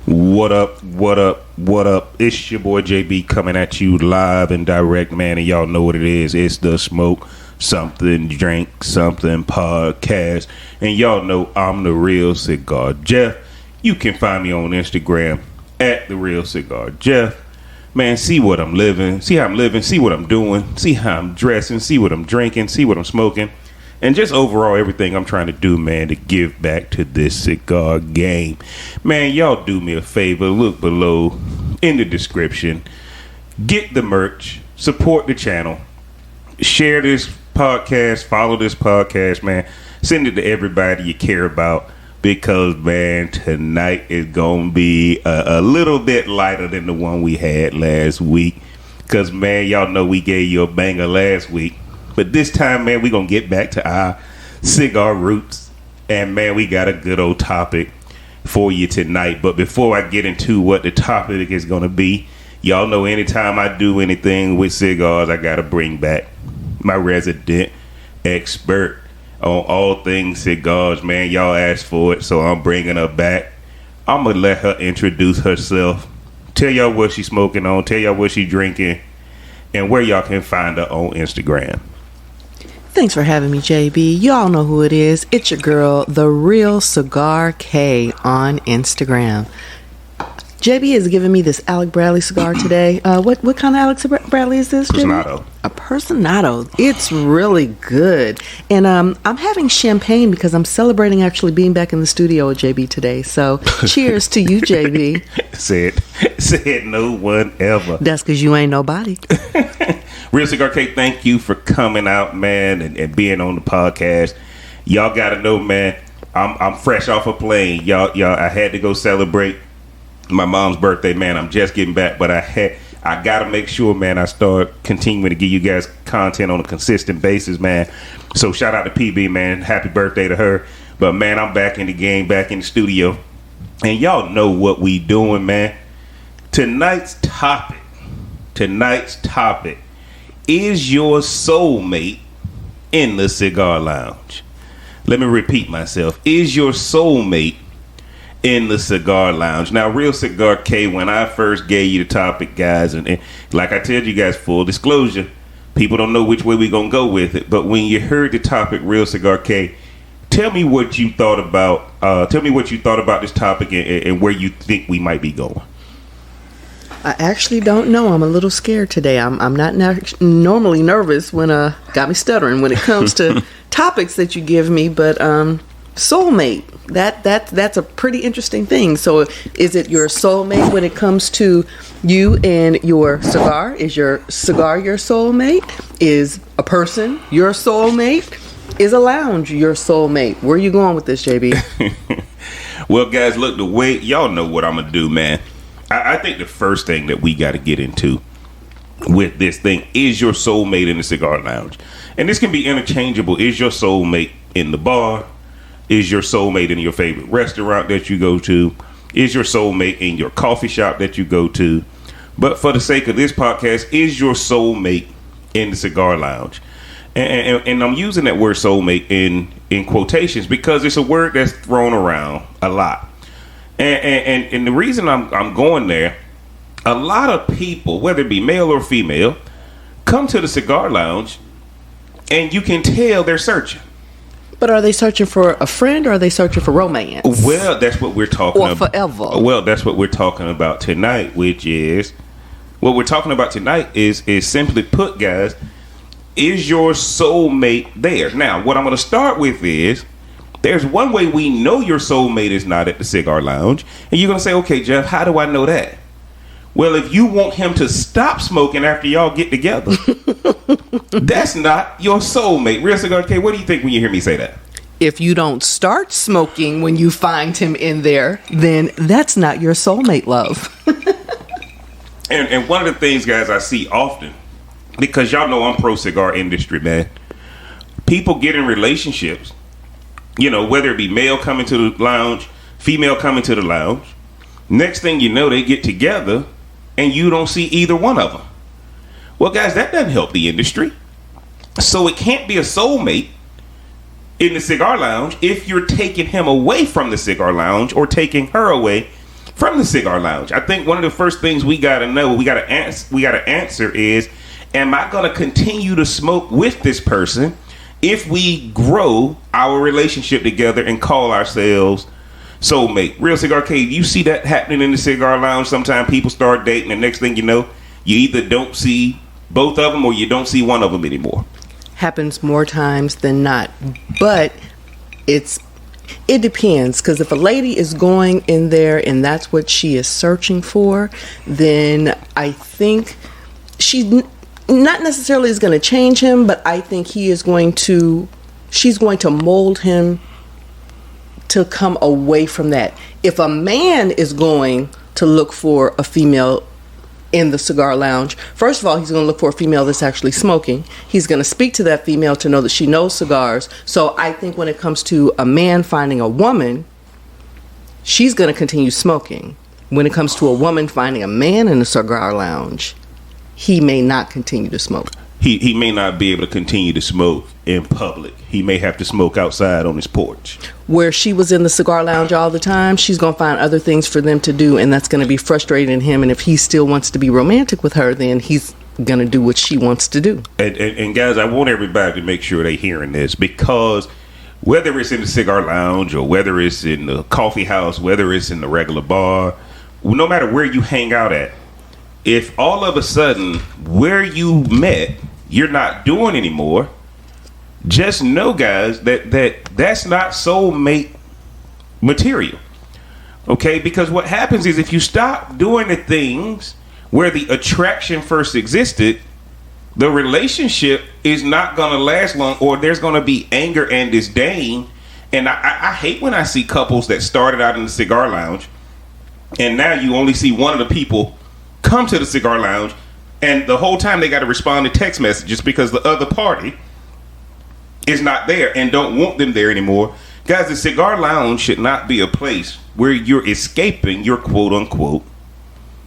What up, what up, what up? It's your boy JB coming at you live and direct, man, and y'all know what it is. It's the Smoke Something Drink Something podcast. And y'all know I'm the Real Cigar Jeff. You can find me on Instagram at the Real Cigar Jeff. Man, see what I'm living, see how I'm living, see what I'm doing, see how I'm dressing, see what I'm drinking, see what I'm smoking. And just overall everything I'm trying to do, man, to give back to this cigar game. Man, y'all do me a favor. Look below in the description. Get the merch. Support the channel. Share this podcast. Follow this podcast, man. Send it to everybody you care about. Because, man, tonight is going to be a little bit lighter than the one we had last week. Because, man, y'all know we gave you a banger last week. But this time, man, we're going to get back to our cigar roots. And, man, we got a good old topic for you tonight. But before I get into what the topic is going to be, y'all know anytime I do anything with cigars, I got to bring back my resident expert on all things cigars, man. Y'all asked for it, so I'm bringing her back. I'm going to let her introduce herself. Tell y'all what she's smoking on. Tell y'all what she's drinking. And where y'all can find her on Instagram. Thanks for having me, JB. Y'all know who it is. It's your girl, The Real Cigar K on Instagram. JB is giving me this Alec Bradley cigar today. What kind of Alec Bradley is this, JB? Personado. A Personado. It's really good. And I'm having champagne because I'm celebrating actually being back in the studio with JB today. So cheers to you, JB. Said no one ever. That's because you ain't nobody. Real Cigar K, thank you for coming out, man, and being on the podcast. Y'all got to know, man, I'm fresh off a plane. Y'all, I had to go celebrate my mom's birthday, man. I'm just getting back, but I got to make sure, man, I start continuing to give you guys content on a consistent basis, man. So shout out to PB, man. Happy birthday to her. But, man, I'm back in the game, back in the studio. And y'all know what we doing, man. Tonight's topic is your soulmate in the cigar lounge. Let me repeat myself. Is your soulmate in the cigar lounge? Now, Real Cigar K, when I first gave you the topic, guys, and like I told you guys, full disclosure, people don't know which way we're going to go with it. But when you heard the topic, Real Cigar K, tell me what you thought about this topic and where you think we might be going. I actually don't know. I'm a little scared today. I'm not normally nervous when got me stuttering when it comes to topics that you give me, but soulmate, that's a pretty interesting thing. So is it your soulmate when it comes to you and your cigar? Is your cigar your soulmate? Is a person your soulmate? Is a lounge your soulmate? Where are you going with this, JB? Well, guys, look, the way y'all know what I'm gonna do, man. I think the first thing that we got to get into with this thing is your soulmate in the cigar lounge. And this can be interchangeable. Is your soulmate in the bar? Is your soulmate in your favorite restaurant that you go to? Is your soulmate in your coffee shop that you go to? But for the sake of this podcast, is your soulmate in the cigar lounge? And I'm using that word soulmate in quotations because it's a word that's thrown around a lot. And the reason I'm going there, a lot of people, whether it be male or female, come to the cigar lounge and you can tell they're searching. But are they searching for a friend or are they searching for romance? Well, that's what we're talking about. Or forever. Well, that's what we're talking about tonight, which is, what we're talking about tonight is simply put, guys, is your soulmate there? Now, what I'm going to start with is, there's one way we know your soulmate is not at the cigar lounge. And you're going to say, okay, Jeff, how do I know that? Well, if you want him to stop smoking after y'all get together, that's not your soulmate. Real Cigar K, what do you think when you hear me say that? If you don't start smoking when you find him in there, then that's not your soulmate, love. And one of the things, guys, I see often, because y'all know I'm pro cigar industry, man. People get in relationships, you know, whether it be male coming to the lounge, female coming to the lounge. Next thing you know, they get together and you don't see either one of them. Well, guys, that doesn't help the industry. So it can't be a soulmate in the cigar lounge if you're taking him away from the cigar lounge or taking her away from the cigar lounge. I think one of the first things we got to know, we got to answer is, am I going to continue to smoke with this person if we grow our relationship together and call ourselves soulmate? Real Cigar Cave, you see that happening in the cigar lounge. Sometimes people start dating, and next thing you know, you either don't see both of them or you don't see one of them anymore. Happens more times than not, but it depends, because if a lady is going in there and that's what she is searching for, then I think she's not necessarily is going to change him, but I think she's going to mold him to come away from that. If a man is going to look for a female in the cigar lounge, first of all, he's going to look for a female that's actually smoking. He's going to speak to that female to know that she knows cigars. So I think when it comes to a man finding a woman, she's going to continue smoking. When it comes to a woman finding a man in a cigar lounge, he may not continue to smoke. He may not be able to continue to smoke in public. He may have to smoke outside on his porch. Where she was in the cigar lounge all the time, she's going to find other things for them to do, and that's going to be frustrating him. And if he still wants to be romantic with her, then he's going to do what she wants to do. And guys, I want everybody to make sure they're hearing this, because whether it's in the cigar lounge or whether it's in the coffee house, whether it's in the regular bar, no matter where you hang out at, if all of a sudden where you met you're not doing anymore, just know, guys, that's not soulmate material. Okay? Because what happens is if you stop doing the things where the attraction first existed, the relationship is not going to last long, or there's going to be anger and disdain. And I hate when I see couples that started out in the cigar lounge and now you only see one of the people come to the cigar lounge, and the whole time they got to respond to text messages because the other party is not there and don't want them there anymore. Guys, the cigar lounge should not be a place where you're escaping your quote-unquote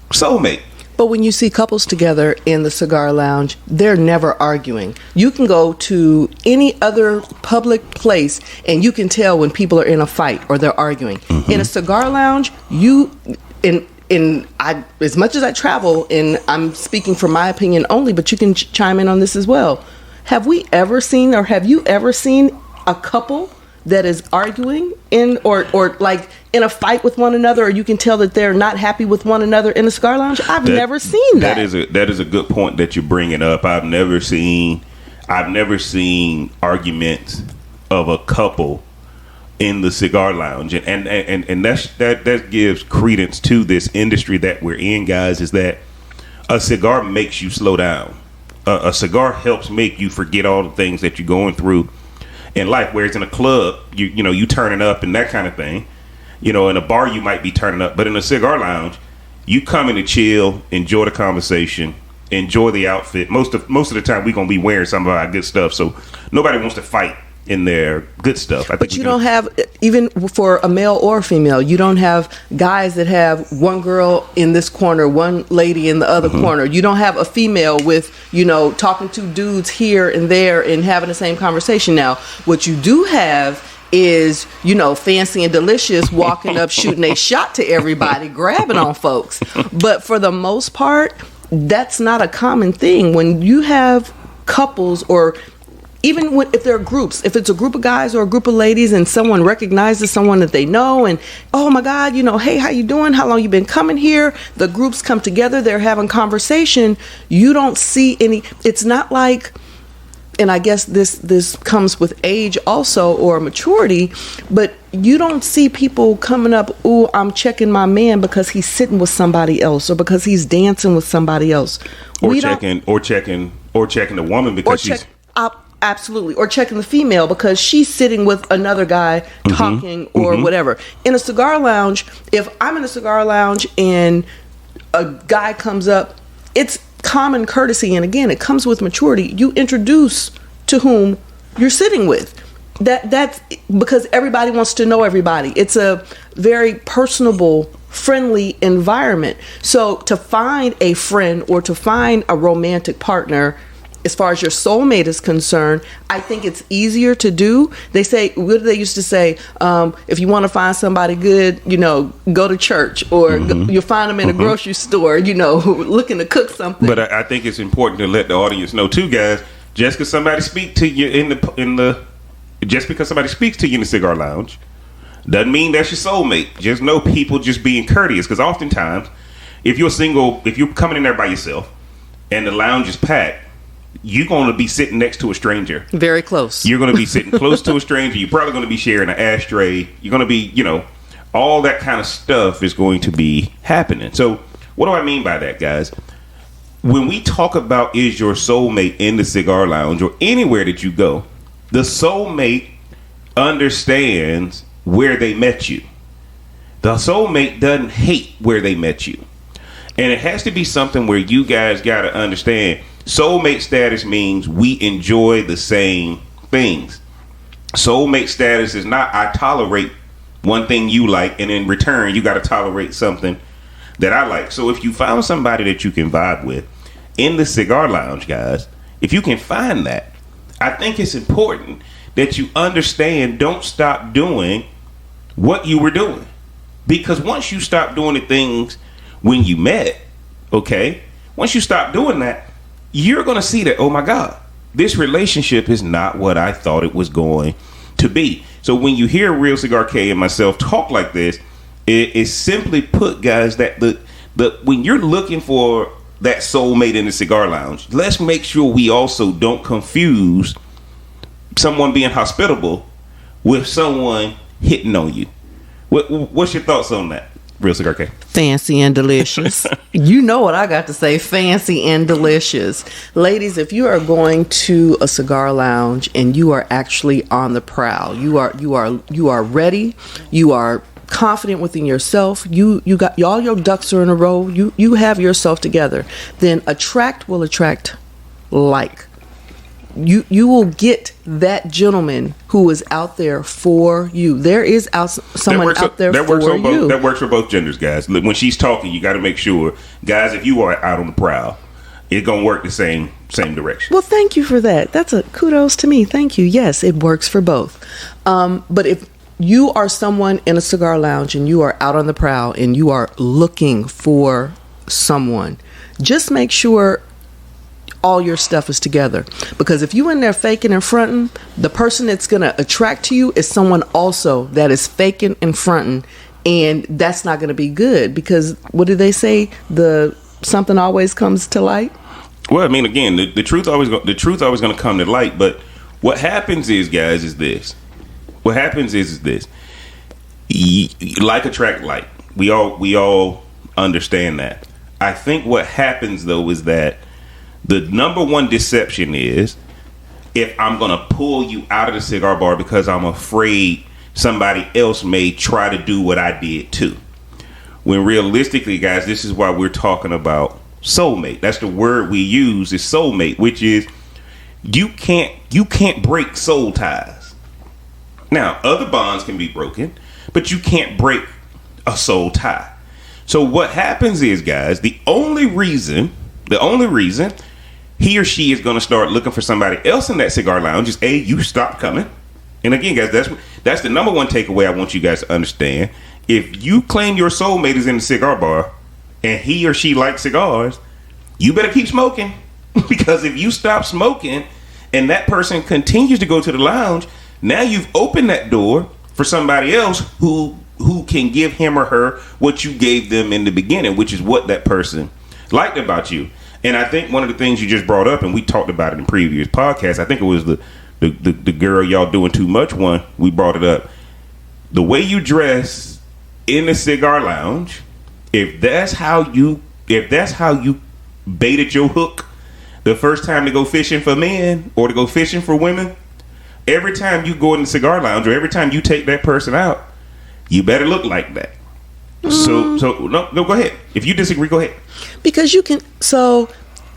soulmate. But when you see couples together in the cigar lounge, they're never arguing. You can go to any other public place and you can tell when people are in a fight or they're arguing. Mm-hmm. In a cigar lounge, as much as I travel, and I'm speaking from my opinion only, but you can chime in on this as well. Have you ever seen a couple that is arguing or like in a fight with one another, or you can tell that they're not happy with one another in a cigar lounge? I've never seen that. That is a good point that you're bringing up. I've never seen arguments of a couple in the cigar lounge, and that gives credence to this industry that we're in, guys. Is that a cigar makes you slow down. A cigar helps make you forget all the things that you're going through in life. Whereas in a club, you turning up and that kind of thing. In a bar you might be turning up, but in a cigar lounge, you come in to chill, enjoy the conversation, enjoy the outfit. Most of the time we're gonna be wearing some of our good stuff, so nobody wants to fight in their good stuff. But you don't have, even for a male or a female, you don't have guys that have one girl in this corner, one lady in the other mm-hmm. corner. You don't have a female with, talking to dudes here and there and having the same conversation. Now, what you do have is, fancy and delicious walking up, shooting a shot to everybody, grabbing on folks. But for the most part, that's not a common thing. When you have couples, or even if there are groups, if it's a group of guys or a group of ladies and someone recognizes someone that they know and, oh my God, hey, how you doing? How long you been coming here? The groups come together, they're having conversation. You don't see any, it's not like, and I guess this comes with age also, or maturity, but you don't see people coming up, ooh, I'm checking my man because he's sitting with somebody else or because he's dancing with somebody else. Or checking the woman because she's... Absolutely. Or checking the female because she's sitting with another guy talking or whatever. In a cigar lounge, if I'm in a cigar lounge and a guy comes up, it's common courtesy, and again, it comes with maturity. You introduce to whom you're sitting with. That's because everybody wants to know everybody. It's a very personable, friendly environment. So to find a friend or to find a romantic partner, as far as your soulmate is concerned, I think it's easier to do. They say, what do they used to say? If you want to find somebody good, go to church, or you'll find them in a grocery store, looking to cook something. But I think it's important to let the audience know too, guys. Just because somebody speaks to you just because somebody speaks to you in the cigar lounge, doesn't mean that's your soulmate. Just know people just being courteous, because oftentimes, if you're single, if you're coming in there by yourself and the lounge is packed, you're going to be sitting next to a stranger. Very close. You're going to be sitting close to a stranger. You're probably going to be sharing an ashtray. You're going to be, all that kind of stuff is going to be happening. So what do I mean by that, guys? When we talk about is your soulmate in the cigar lounge or anywhere that you go, the soulmate understands where they met you. The soulmate doesn't hate where they met you. And it has to be something where you guys got to understand soulmate status means we enjoy the same things. Soulmate status is not I tolerate one thing you like, and in return you got to tolerate something that I like. So if you found somebody that you can vibe with in the cigar lounge, guys, if you can find that, I think it's important that you understand, don't stop doing what you were doing. Because once you stop doing the things when you met, okay, once you stop doing that, you're going to see that, oh my God, this relationship is not what I thought it was going to be. So when you hear Real Cigar K and myself talk like this, it is simply put, guys, that the when you're looking for that soulmate in the cigar lounge, let's make sure we also don't confuse someone being hospitable with someone hitting on you. What's your thoughts on that, Real Cigar K? Fancy and delicious. You know what I got to say, fancy and delicious. Ladies, if you are going to a cigar lounge and you are actually on the prowl, you are ready, you are confident within yourself, you got all your ducks are in a row, you have yourself together, then attract will attract like. You will get that gentleman who is out there for you. There is someone out there for you. That works for both genders, guys. When she's talking, you got to make sure, guys, if you are out on the prowl, it's going to work the same direction. Well, thank you for that. That's a kudos to me. Thank you. Yes, it works for both. But if you are someone in a cigar lounge and you are out on the prowl and you are looking for someone, just make sure all your stuff is together, because if you in there faking and fronting, the person that's going to attract to you is someone also that is faking and fronting, and that's not going to be good, because what do they say, something always comes to light. Well, I mean, again, the truth always going to come to light. But what happens is, guys, is this. What happens is this. Like attract like. We all understand that. I think what happens though is that the number one deception is, if I'm going to pull you out of the cigar bar because I'm afraid somebody else may try to do what I did too. When realistically, guys, this is why we're talking about soulmate. That's the word we use, is soulmate, which is you can't break soul ties. Now, other bonds can be broken, but you can't break a soul tie. So what happens is, guys, the only reason he or she is going to start looking for somebody else in that cigar lounge is, you stop coming. And again, guys, that's the number one takeaway I want you guys to understand. If you claim your soulmate is in the cigar bar and he or she likes cigars, you better keep smoking. Because if you stop smoking and that person continues to go to the lounge, now you've opened that door for somebody else who can give him or her what you gave them in the beginning, which is what that person liked about you. And I think one of the things you just brought up, and we talked about it in previous podcasts, I think it was the girl y'all doing too much one, we brought it up. The way you dress in the cigar lounge, if that's how you baited your hook the first time to go fishing for men or to go fishing for women, every time you go in the cigar lounge or every time you take that person out, you better look like that. So no, go ahead. If you disagree, go ahead. Because you can. So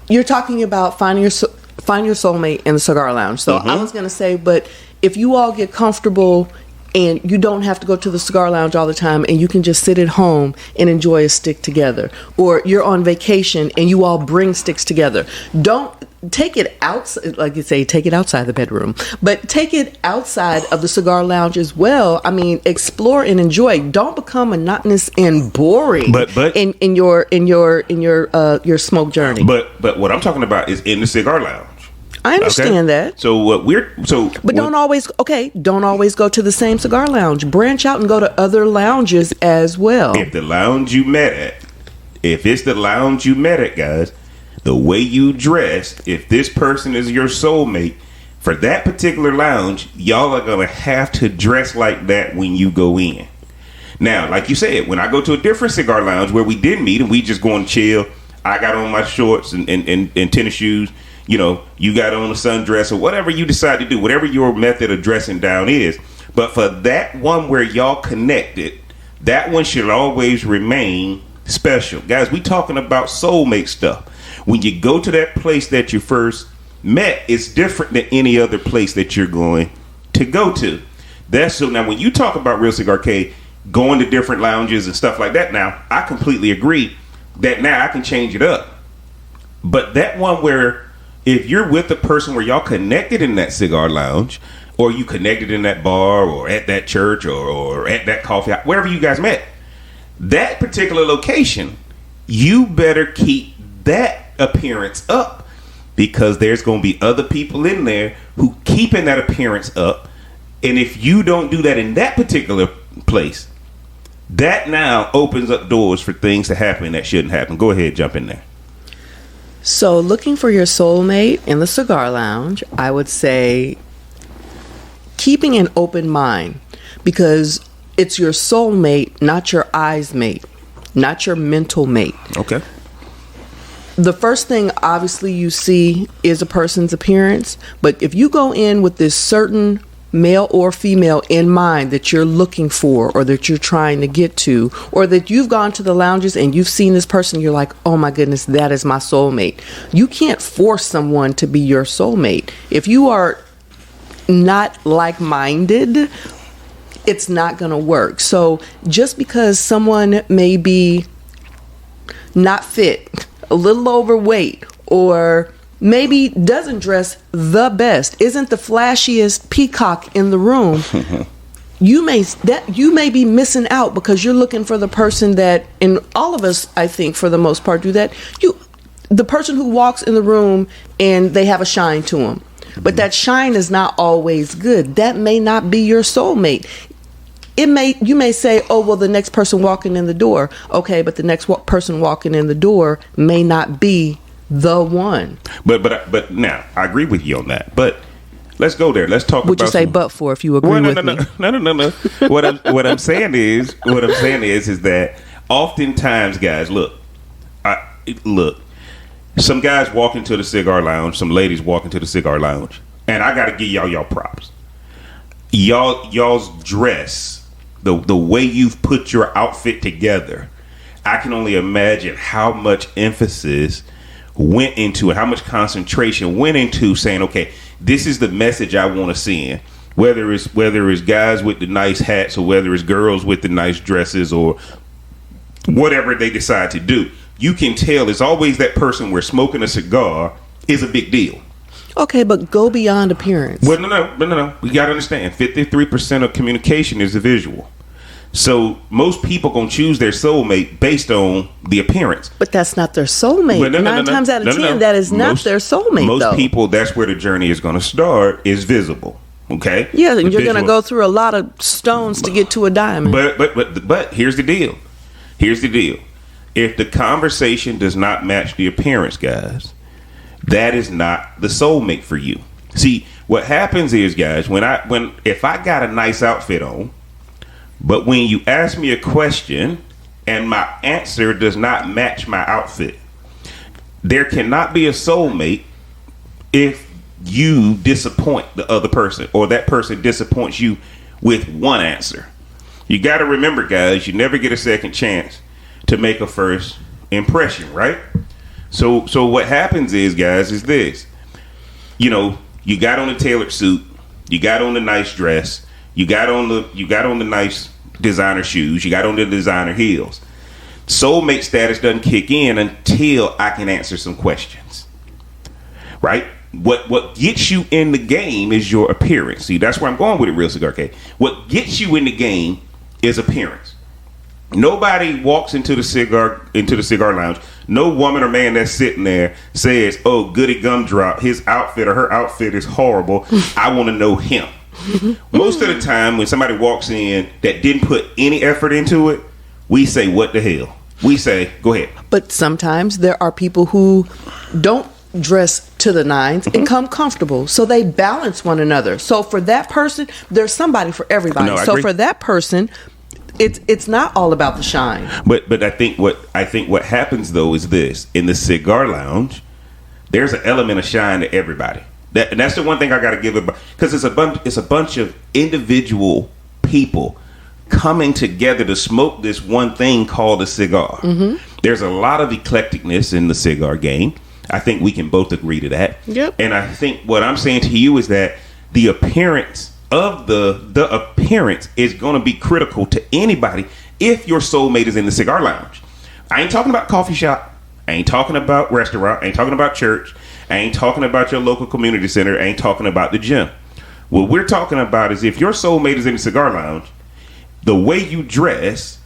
you're talking about find your soulmate in the cigar lounge. So I was going to say, but if you all get comfortable and you don't have to go to the cigar lounge all the time, and you can just sit at home and enjoy a stick together. Or you're on vacation and you all bring sticks together. Don't take it outside, like you say, take it outside the bedroom, but take it outside of the cigar lounge as well. I mean, explore and enjoy. Don't become monotonous and boring. But in your smoke journey. But what I'm talking about is in the cigar lounge. I understand that. But don't always go to the same cigar lounge. Branch out and go to other lounges as well. If the lounge you met at, if it's the lounge you met at, guys, the way you dress, if this person is your soulmate for that particular lounge, y'all are gonna have to dress like that when you go in. Now, like you said, when I go to a different cigar lounge where we did meet and we just going to chill, I got on my shorts and tennis shoes. You know, you got on a sundress or whatever you decide to do, whatever your method of dressing down is. But for that one where y'all connected, that one should always remain special. Guys, we talking about soulmate stuff. When you go to that place that you first met, it's different than any other place that you're going to go to. Now when you talk about Real Cigar K, going to different lounges and stuff like that, now I completely agree that now I can change it up. But that one where if you're with the person where y'all connected in that cigar lounge, or you connected in that bar, or at that church, or at that coffee house, wherever you guys met, that particular location, you better keep that appearance up, because there's going to be other people in there who keeping that appearance up. And if you don't do that in that particular place, that now opens up doors for things to happen that shouldn't happen. Go ahead, jump in there. So looking for your soulmate in the cigar lounge, I would say keeping an open mind, because it's your soulmate, not your eyes mate, not your mental mate. Okay. The first thing obviously you see is a person's appearance, but if you go in with this certain male or female in mind that you're looking for, or that you're trying to get to, or that you've gone to the lounges and you've seen this person, you're like, oh my goodness, that is my soulmate. You can't force someone to be your soulmate. If you are not like-minded, it's not going to work. So just because someone may be not fit, a little overweight, or maybe doesn't dress the best, isn't the flashiest peacock in the room, you may be missing out, because you're looking for the person that, and all of us, I think, for the most part, do that. The person who walks in the room and they have a shine to them, but that shine is not always good. That may not be your soulmate. You may say, oh, well, the next person walking in the door. Okay, but the next person walking in the door may not be the one. But now I agree with you on that. But let's go there. Let's talk. Would you say but for if you agree with me? No. What I'm saying is that oftentimes, guys, look. Some guys walk into the cigar lounge. Some ladies walk into the cigar lounge, and I got to give y'all props. Y'all's dress, the way you've put your outfit together, I can only imagine how much emphasis went into it, how much concentration went into saying, okay, this is the message I want to send. Whether it's guys with the nice hats, or whether it's girls with the nice dresses, or whatever they decide to do, you can tell it's always that person where smoking a cigar is a big deal. Okay, but go beyond appearance. Well, no. We got to understand, 53% of communication is the visual. So most people gonna choose their soulmate based on the appearance. But that's not their soulmate. Nine times out of 10, that is not their soulmate. Most people, that's where the journey is gonna start, is visible. Okay. Yeah, and you're gonna go through a lot of stones to get to a diamond. But here's the deal. If the conversation does not match the appearance, guys, that is not the soulmate for you. See, what happens is, guys, if I got a nice outfit on, but when you ask me a question and my answer does not match my outfit, there cannot be a soulmate if you disappoint the other person, or that person disappoints you with one answer. You got to remember, guys, you never get a second chance to make a first impression, right? So what happens is, guys, is this. You got on a tailored suit, you got on a nice dress, You got on the nice designer shoes. You got on the designer heels. Soulmate status doesn't kick in until I can answer some questions. Right? What gets you in the game is your appearance. See, that's where I'm going with it, Real Cigar K. What gets you in the game is appearance. Nobody walks into the cigar lounge. No woman or man that's sitting there says, "Oh, Goody Gumdrop, his outfit or her outfit is horrible. I want to know him." Most of the time, when somebody walks in that didn't put any effort into it, we say, "What the hell?" We say, "Go ahead." But sometimes there are people who don't dress to the nines and come comfortable, so they balance one another. So for that person, there's somebody for everybody. No, I so agree. for that person, it's not all about the shine. But I think what happens though is this: in the cigar lounge, there's an element of shine to everybody. And that's the one thing I got to give it, because it's a bunch of individual people coming together to smoke this one thing called a cigar. Mm-hmm. There's a lot of eclecticness in the cigar game. I think we can both agree to that. Yep. And I think what I'm saying to you is that the appearance of the appearance is going to be critical to anybody if your soulmate is in the cigar lounge. I ain't talking about coffee shop. I ain't talking about restaurant. I ain't talking about church. I ain't talking about your local community center. I ain't talking about the gym. What we're talking about is if your soulmate is in the cigar lounge, the way you dress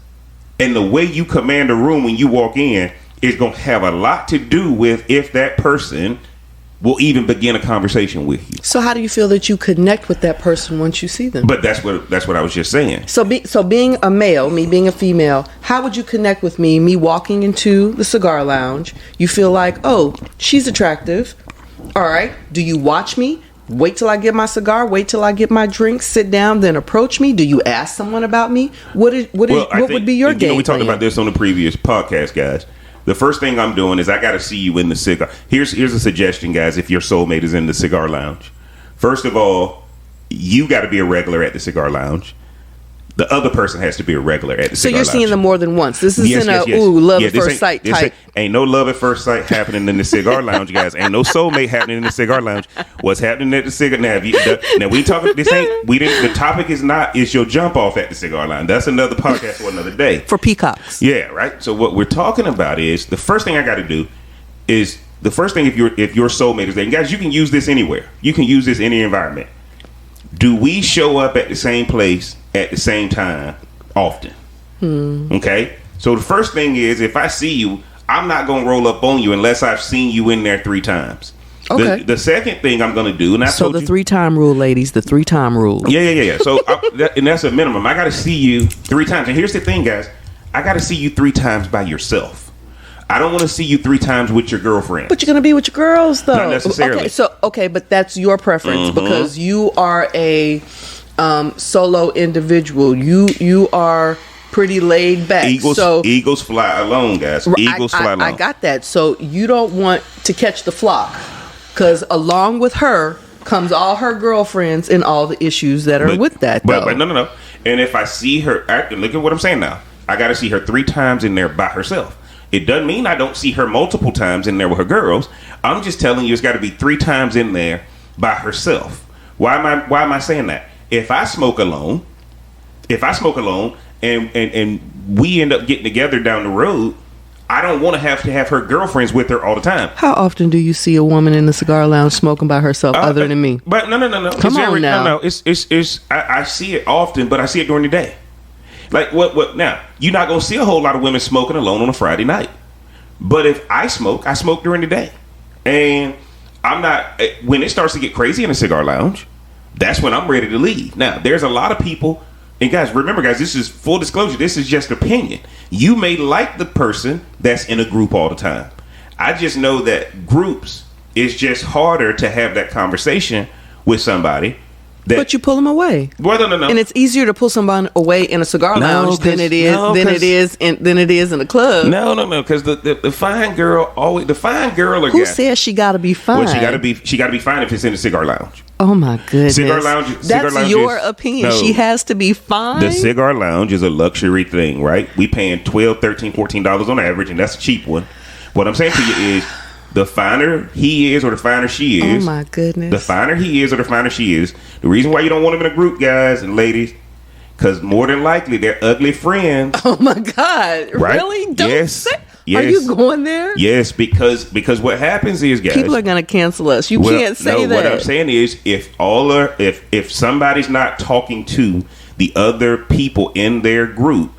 and the way you command a room when you walk in is going to have a lot to do with if that person will even begin a conversation with you. So how do you feel that you connect with that person once you see them? But that's what I was just saying. So being a male, me being a female, how would you connect with me walking into the cigar lounge? You feel like, oh, she's attractive. All right. Do you watch me? Wait till I get my cigar, wait till I get my drink, sit down, then approach me? Do you ask someone about me? What would be your game? We talked plan? about this on the previous podcast, guys. The first thing I'm doing is I got to see you in the cigar. Here's a suggestion, guys, if your soulmate is in the cigar lounge. First of all, you got to be a regular at the cigar lounge. The other person has to be a regular at the cigar lounge. So you're seeing them more than once. This isn't love at first sight type. Ain't no love at first sight happening in the cigar lounge, guys. Ain't no soulmate happening in the cigar lounge. What's happening at the cigar now? Now we talking. The topic is your jump off at the cigar lounge. That's another podcast for another day. For peacocks. Yeah, right. So what we're talking about is the first thing I got to do is the first thing if your soulmate is there. And guys, you can use this anywhere. You can use this in any environment. Do we show up at the same place at the same time often? Okay? So the first thing is, if I see you, I'm not going to roll up on you unless I've seen you in there 3 times. Okay. The second thing I'm going to do, and So the 3-time rule, ladies, the 3-time rule. Yeah. So and that's a minimum. I got to see you 3 times. And here's the thing, guys. I got to see you 3 times by yourself. I don't want to see you 3 times with your girlfriend. But you're going to be with your girls, though. Not necessarily. Okay, but that's your preference because you are a solo individual. You are pretty laid back. Eagles fly alone, guys. Eagles fly alone. I got that. So you don't want to catch the flock because along with her comes all her girlfriends and all the issues that are with that. But no. And if I see her, look at what I'm saying now. I got to see her 3 times in there by herself. It doesn't mean I don't see her multiple times in there with her girls. I'm just telling you it's got to be 3 times in there by herself. Why am I saying that? If I smoke alone and we end up getting together down the road, I don't want to have her girlfriends with her all the time. How often do you see a woman in the cigar lounge smoking by herself other than me? But no. Come on now. No. It's I see it often, but I see it during the day. Like what now? You're not gonna see a whole lot of women smoking alone on a Friday night. But if I smoke during the day. And I'm not when it starts to get crazy in a cigar lounge, that's when I'm ready to leave. Now, there's a lot of people, and guys, remember guys, this is full disclosure, this is just opinion. You may like the person that's in a group all the time. I just know that groups is just harder to have that conversation with somebody. But you pull them away. Well, no. And it's easier to pull someone away in a cigar lounge than it is in a club. No. Because the fine girl always or who says she got to be fine? Well, she got to be fine if it's in a cigar lounge. Oh my goodness! Cigar lounge. That's your opinion. No, she has to be fine. The cigar lounge is a luxury thing, right? We paying $12, $13, $14 on average, and that's a cheap one. What I'm saying to you is, The finer he is or the finer she is. Oh my goodness. The finer he is or the finer she is. The reason why you don't want them in a group, guys and ladies, because more than likely they're ugly friends. Oh my God. Right? Really? Don't Yes. say. Yes. Are you going there? Yes, because what happens is, guys, People are going to cancel us. You can't say that. What I'm saying is, if somebody's not talking to the other people in their group,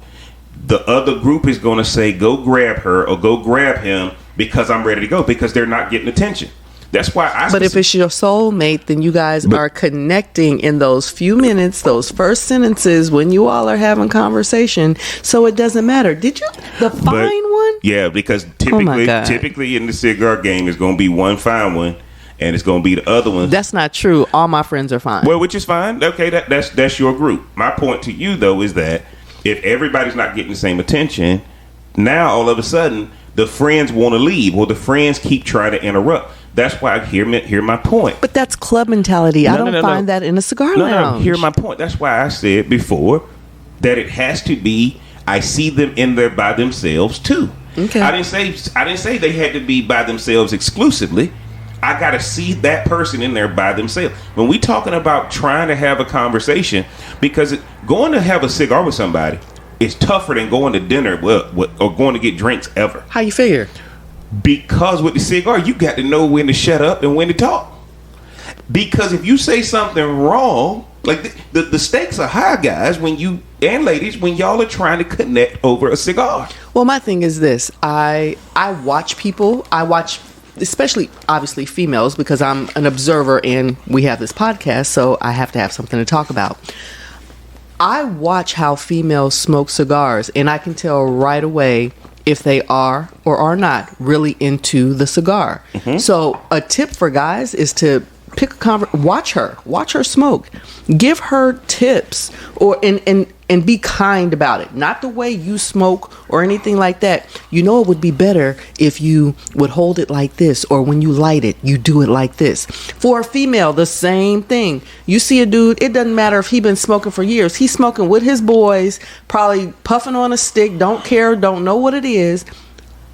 the other group is going to say, "Go grab her" or "Go grab him," because I'm ready to go, because they're not getting attention. That's why But if it's your soulmate, then you guys are connecting in those few minutes, those first sentences when you all are having conversation. So it doesn't matter. Did you the fine one? Yeah, because God. typically in the cigar game, it's going to be one fine one, and it's going to be the other one. That's not true. All my friends are fine. Well, which is fine. Okay, that's your group. My point to you though is that if everybody's not getting the same attention, now all of a sudden the friends want to leave, or the friends keep trying to interrupt. That's why I hear my point. But that's club mentality. I don't find that in a cigar lounge. Hear my point. That's why I said before that it has to be. I see them in there by themselves too. Okay. I didn't say they had to be by themselves exclusively. I got to see that person in there by themselves. When we talking about trying to have a conversation, because going to have a cigar with somebody is tougher than going to dinner or going to get drinks ever. How you figure? Because with the cigar, you got to know when to shut up and when to talk. Because if you say something wrong, like the stakes are high, guys, when you and ladies, when y'all are trying to connect over a cigar. Well, my thing is this. I watch people. I watch, especially, obviously, females, because I'm an observer and we have this podcast, so I have to have something to talk about. I watch how females smoke cigars, and I can tell right away if they are or are not really into the cigar. Mm-hmm. So a tip for guys is to pick a watch her smoke, give her tips, or and be kind about it. Not the way you smoke or anything like that. You know, it would be better if you would hold it like this, or when you light it, you do it like this. For a female, the same thing. You see a dude, it doesn't matter if he's been smoking for years. He's smoking with his boys, probably puffing on a stick, don't care, don't know what it is.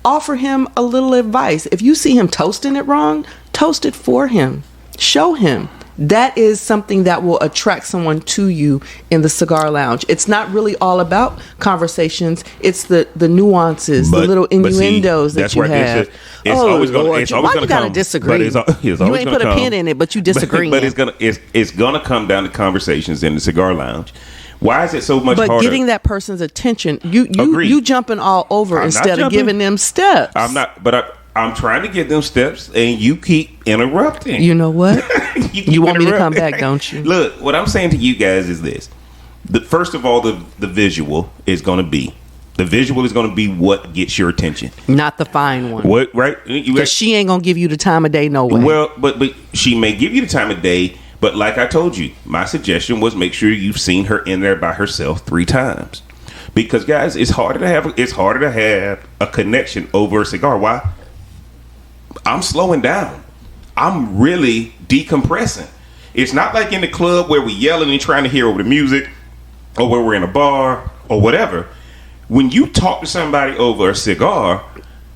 Offer him a little advice. If you see him toasting it wrong, toast it for him. Show him. That is something that will attract someone to you in the cigar lounge. It's not really all about conversations. It's the nuances, the little innuendos that you have. It's always going to Why you gotta disagree? You ain't put a pin in it, but you disagree. But it's gonna come down to conversations in the cigar lounge. Why is it so much harder? But getting that person's attention, you jumping all over instead of giving them steps. I'm not, but I'm trying to get them steps, and you keep interrupting. You know what? you want me to come back, don't you? Look, what I'm saying to you guys is this. First of all, the visual is going to be. The visual is going to be what gets your attention. Not the fine one. What, right? Because she ain't going to give you the time of day no way. Well, but she may give you the time of day, but like I told you, my suggestion was make sure you've seen her in there by herself 3 times. Because, guys, it's harder to have a connection over a cigar. Why? I'm slowing down. I'm really decompressing. It's not like in the club where we're yelling and trying to hear over the music, or where we're in a bar or whatever. When you talk to somebody over a cigar,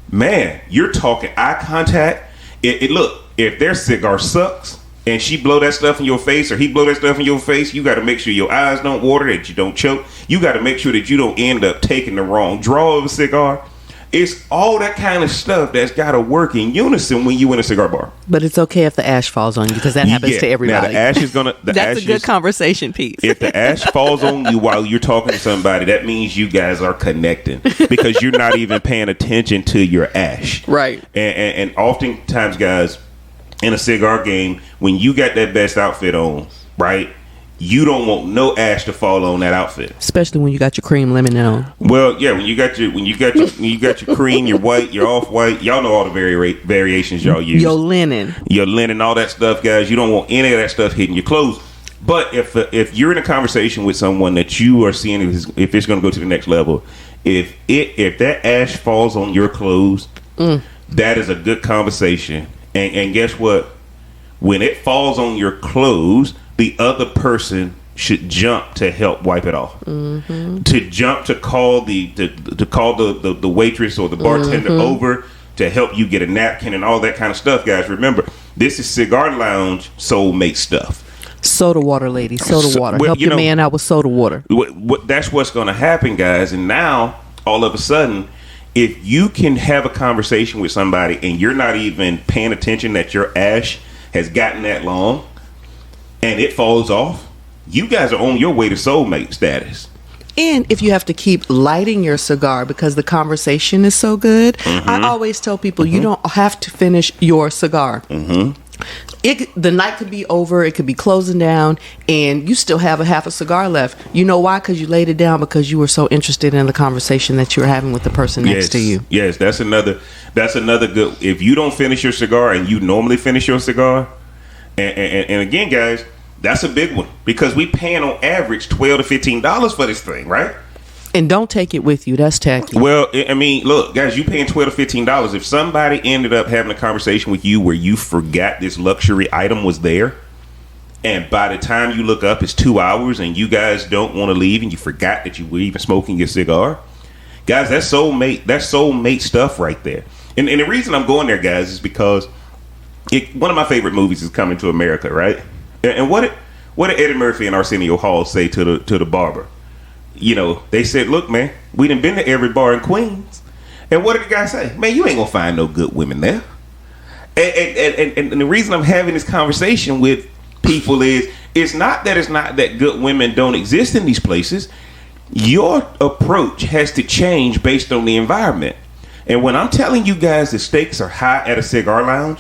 man, you're talking eye contact. Look, if their cigar sucks and she blow that stuff in your face, or he blow that stuff in your face, you got to make sure your eyes don't water, that you don't choke. You got to make sure that you don't end up taking the wrong draw of a cigar. It's all that kind of stuff that's got to work in unison when you in a cigar bar. But it's okay if the ash falls on you, because that happens to everybody. Now the ash is gonna. That's a good conversation piece. If the ash falls on you while you're talking to somebody, that means you guys are connecting, because you're not even paying attention to your ash. Right. And oftentimes, guys, in a cigar game, when you got that best outfit on, right? You don't want no ash to fall on that outfit, especially when you got your cream lemon on. Well, yeah, when you got your cream, your white, your off white, y'all know all the variations y'all use. Your linen, all that stuff, guys. You don't want any of that stuff hitting your clothes. But if you're in a conversation with someone that you are seeing if it's going to go to the next level, if that ash falls on your clothes, that is a good conversation. And guess what? When it falls on your clothes, the other person should jump to help wipe it off. Mm-hmm. To jump to call the waitress or the bartender over to help you get a napkin and all that kind of stuff, guys. Remember, this is Cigar Lounge Soulmate stuff. Soda water, lady. Soda water. Help your man out with soda water. That's what's going to happen, guys. And now, all of a sudden, if you can have a conversation with somebody and you're not even paying attention that your ash has gotten that long and it falls off, you guys are on your way to soulmate status. And if you have to keep lighting your cigar because the conversation is so good, I always tell people you don't have to finish your cigar. The night could be over, it could be closing down, and you still have a half a cigar left. You know why? Because you laid it down because you were so interested in the conversation that you were having with the person next to you. Yes, that's another good. If you don't finish your cigar and you normally finish your cigar, and again, guys, that's a big one because we paying on average $12 to $15 for this thing, right? And don't take it with you. That's tacky. Well, I mean, look, guys, you paying $12 to $15. If somebody ended up having a conversation with you where you forgot this luxury item was there, and by the time you look up, it's 2 hours, and you guys don't want to leave, and you forgot that you were even smoking your cigar, guys, that's soulmate stuff right there. And the reason I'm going there, guys, is because one of my favorite movies is Coming to America, right? And what did Eddie Murphy and Arsenio Hall say to the barber? You know, they said, look, man, we done been to every bar in Queens. And what did the guy say? Man, you ain't gonna find no good women there. And the reason I'm having this conversation with people is it's not that good women don't exist in these places. Your approach has to change based on the environment. And when I'm telling you guys the stakes are high at a cigar lounge,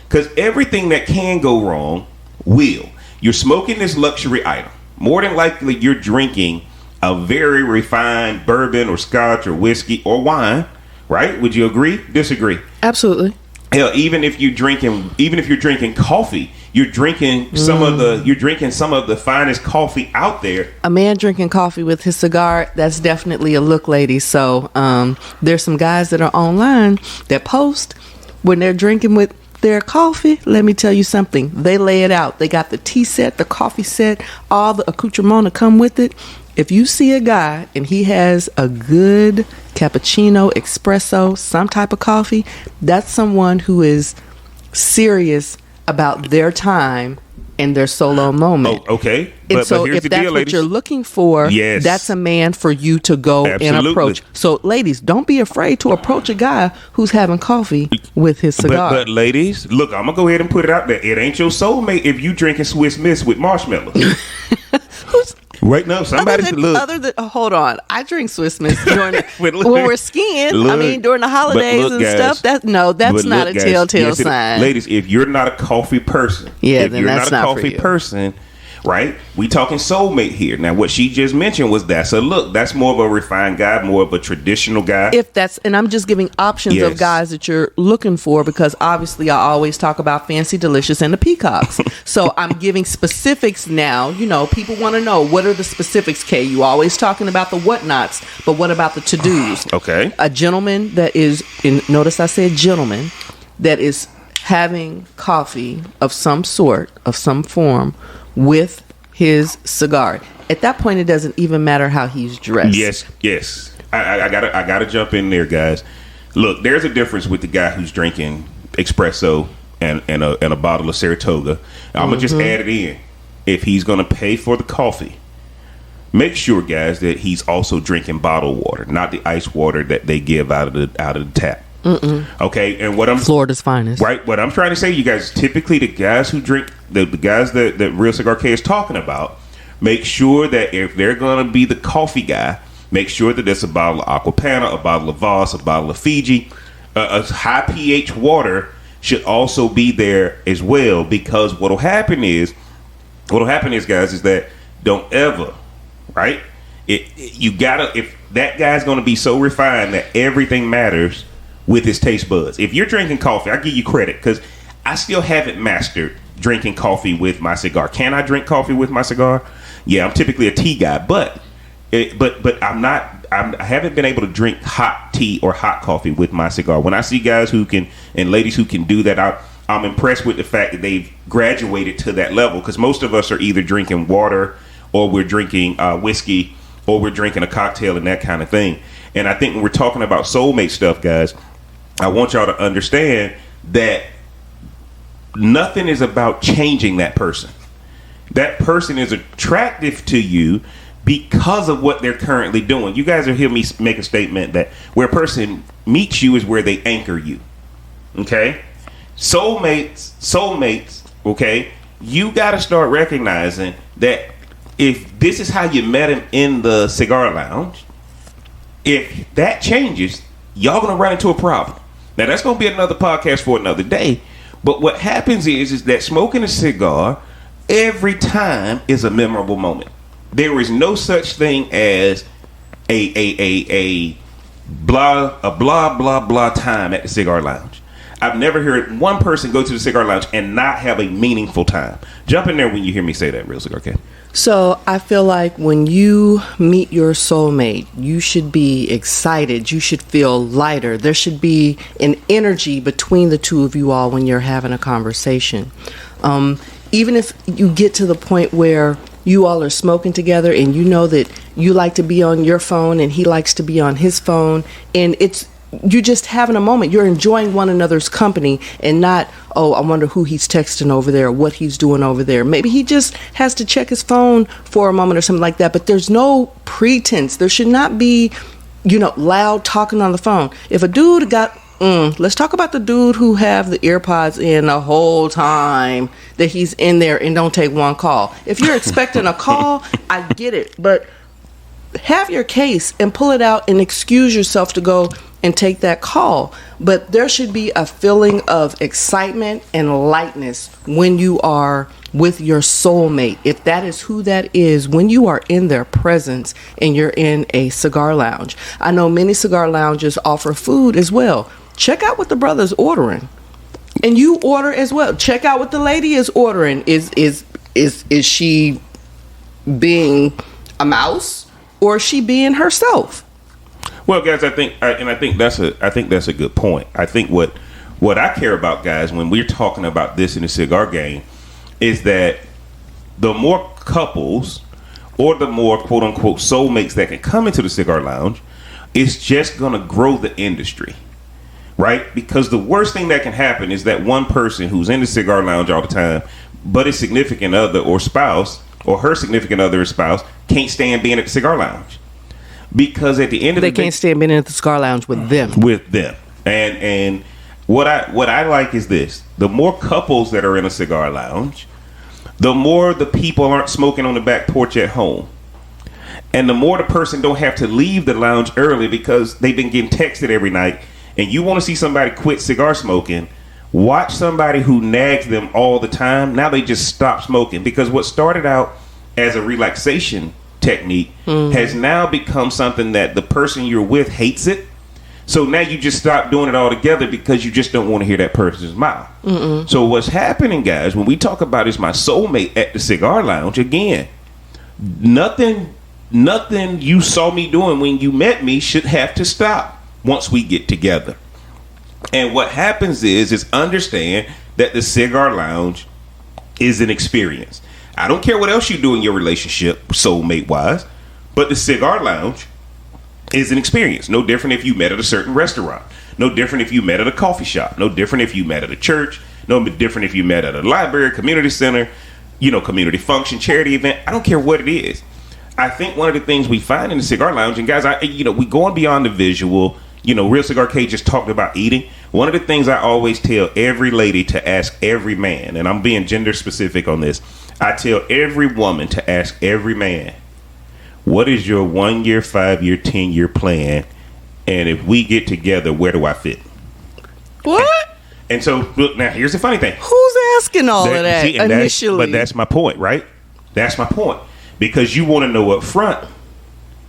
because everything that can go wrong will. You're smoking this luxury item. More than likely, you're drinking a very refined bourbon or scotch or whiskey or wine, right? Would you agree? Disagree? Absolutely. Hell, even if you're drinking coffee, you're drinking some of the finest coffee out there. A man drinking coffee with his cigar, that's definitely a look, lady. So there's some guys that are online that post when they're drinking with their coffee. Let me tell you something. They lay it out. They got the tea set, the coffee set, all the accoutrement to come with it. If you see a guy and he has a good cappuccino, espresso, some type of coffee, that's someone who is serious about their time and their solo moment. Oh, okay. And so if that's what you're looking for, yes, that's a man for you to go and approach. So ladies, don't be afraid to approach a guy who's having coffee with his cigar. But ladies, look, I'm going to go ahead and put it out there. It ain't your soulmate if you drinking Swiss Miss with marshmallows. Right now, hold on. I drink Swiss Miss when we're skiing. During the holidays and guys, stuff. That's not a telltale sign. Ladies, if you're not a coffee person, right? We talking soulmate here. Now, what she just mentioned was that's a look. That's more of a refined guy, more of a traditional guy. And I'm just giving options of guys that you're looking for because obviously I always talk about Fancy Delicious and the Peacocks. So I'm giving specifics now. You know, people want to know what are the specifics, Kay? You always talking about the whatnots, but what about the to-dos? Okay. A gentleman that is, notice I said gentleman, that is having coffee of some sort, of some form, with his cigar. At that point, it doesn't even matter how he's dressed. Yes. I gotta jump in there, guys. Look, there's a difference with the guy who's drinking espresso and a bottle of Saratoga. I'm gonna just add it in. If he's gonna pay for the coffee, make sure, guys, that he's also drinking bottled water, not the ice water that they give out of the tap. Okay, and Florida's finest, right? What I'm trying to say, you guys, typically the guys who drink, the guys that Real Cigar K is talking about, make sure that if they're gonna be the coffee guy, make sure that there's a bottle of Aquapana, a bottle of Voss, a bottle of Fiji, a high pH water should also be there as well, because what'll happen is, guys, is that don't ever, right? If that guy's gonna be so refined that everything matters with his taste buds. If you're drinking coffee, I give you credit because I still haven't mastered drinking coffee with my cigar. Can I drink coffee with my cigar? Yeah, I'm typically a tea guy, but I'm not. I haven't been able to drink hot tea or hot coffee with my cigar. When I see guys who can and ladies who can do that, I'm impressed with the fact that they've graduated to that level. Because most of us are either drinking water or we're drinking whiskey or we're drinking a cocktail and that kind of thing. And I think when we're talking about soulmate stuff, guys, I want y'all to understand that nothing is about changing that person. That person is attractive to you because of what they're currently doing. You guys will hear me make a statement that where a person meets you is where they anchor you. Okay? Soulmates, okay? You got to start recognizing that if this is how you met him in the cigar lounge, if that changes, y'all going to run into a problem. Now, that's going to be another podcast for another day. But what happens is that smoking a cigar every time is a memorable moment. There is no such thing as a blah blah blah time at the cigar lounge. I've never heard one person go to the cigar lounge and not have a meaningful time. Jump in there when you hear me say that, Real Cigar Cat. So I feel like when you meet your soulmate, you should be excited. You should feel lighter. There should be an energy between the two of you all when you're having a conversation. Even if you get to the point where you all are smoking together and you know that you like to be on your phone and he likes to be on his phone, and you just having a moment. You're enjoying one another's company and not, oh, I wonder who he's texting over there, what he's doing over there. Maybe he just has to check his phone for a moment or something like that. But there's no pretense. There should not be, loud talking on the phone. If a dude got, let's talk about the dude who have the earpods in the whole time that he's in there and don't take one call. If you're expecting a call, I get it. But have your case and pull it out and excuse yourself to go and take that call. But there should be a feeling of excitement and lightness when you are with your soulmate. If that is who that is, when you are in their presence and you're in a cigar lounge. I know many cigar lounges offer food as well. Check out what the brother's ordering. And you order as well. Check out what the lady is ordering. Is she being a mouse or is she being herself? Well, guys, I think that's a good point. I think what I care about, guys, when we're talking about this in the cigar game, is that the more couples or the more quote unquote soulmates that can come into the cigar lounge, it's just going to grow the industry, right? Because the worst thing that can happen is that one person who's in the cigar lounge all the time, but his significant other or spouse or her significant other or spouse can't stand being at the cigar lounge. Because at the end of the day, they can't stand being at the cigar lounge with them. And what I like is this: the more couples that are in a cigar lounge, the more the people aren't smoking on the back porch at home, and the more the person don't have to leave the lounge early because they've been getting texted every night. And you want to see somebody quit cigar smoking? Watch somebody who nags them all the time. Now they just stop smoking, because what started out as a relaxation technique has now become something that the person you're with hates it. So now you just stop doing it altogether because you just don't want to hear that person's mouth. So what's happening, guys, when we talk about is my soulmate at the cigar lounge, again, nothing you saw me doing when you met me should have to stop once we get together. And what happens is understand that the cigar lounge is an experience. I don't care what else you do in your relationship, soulmate wise, but the cigar lounge is an experience. No different if you met at a certain restaurant. No different if you met at a coffee shop. No different if you met at a church. No different if you met at a library, community center, community function, charity event. I don't care what it is. I think one of the things we find in the cigar lounge, and guys, we going beyond the visual. Real Cigar K just talked about eating. One of the things I always tell every lady to ask every man, and I'm being gender specific on this, I tell every woman to ask every man, what is your 1 year, 5 year, 10-year plan? And if we get together, where do I fit? What? And so, look, now here's the funny thing. Who's asking all of that initially? But that's my point, right? That's my point. Because you want to know up front,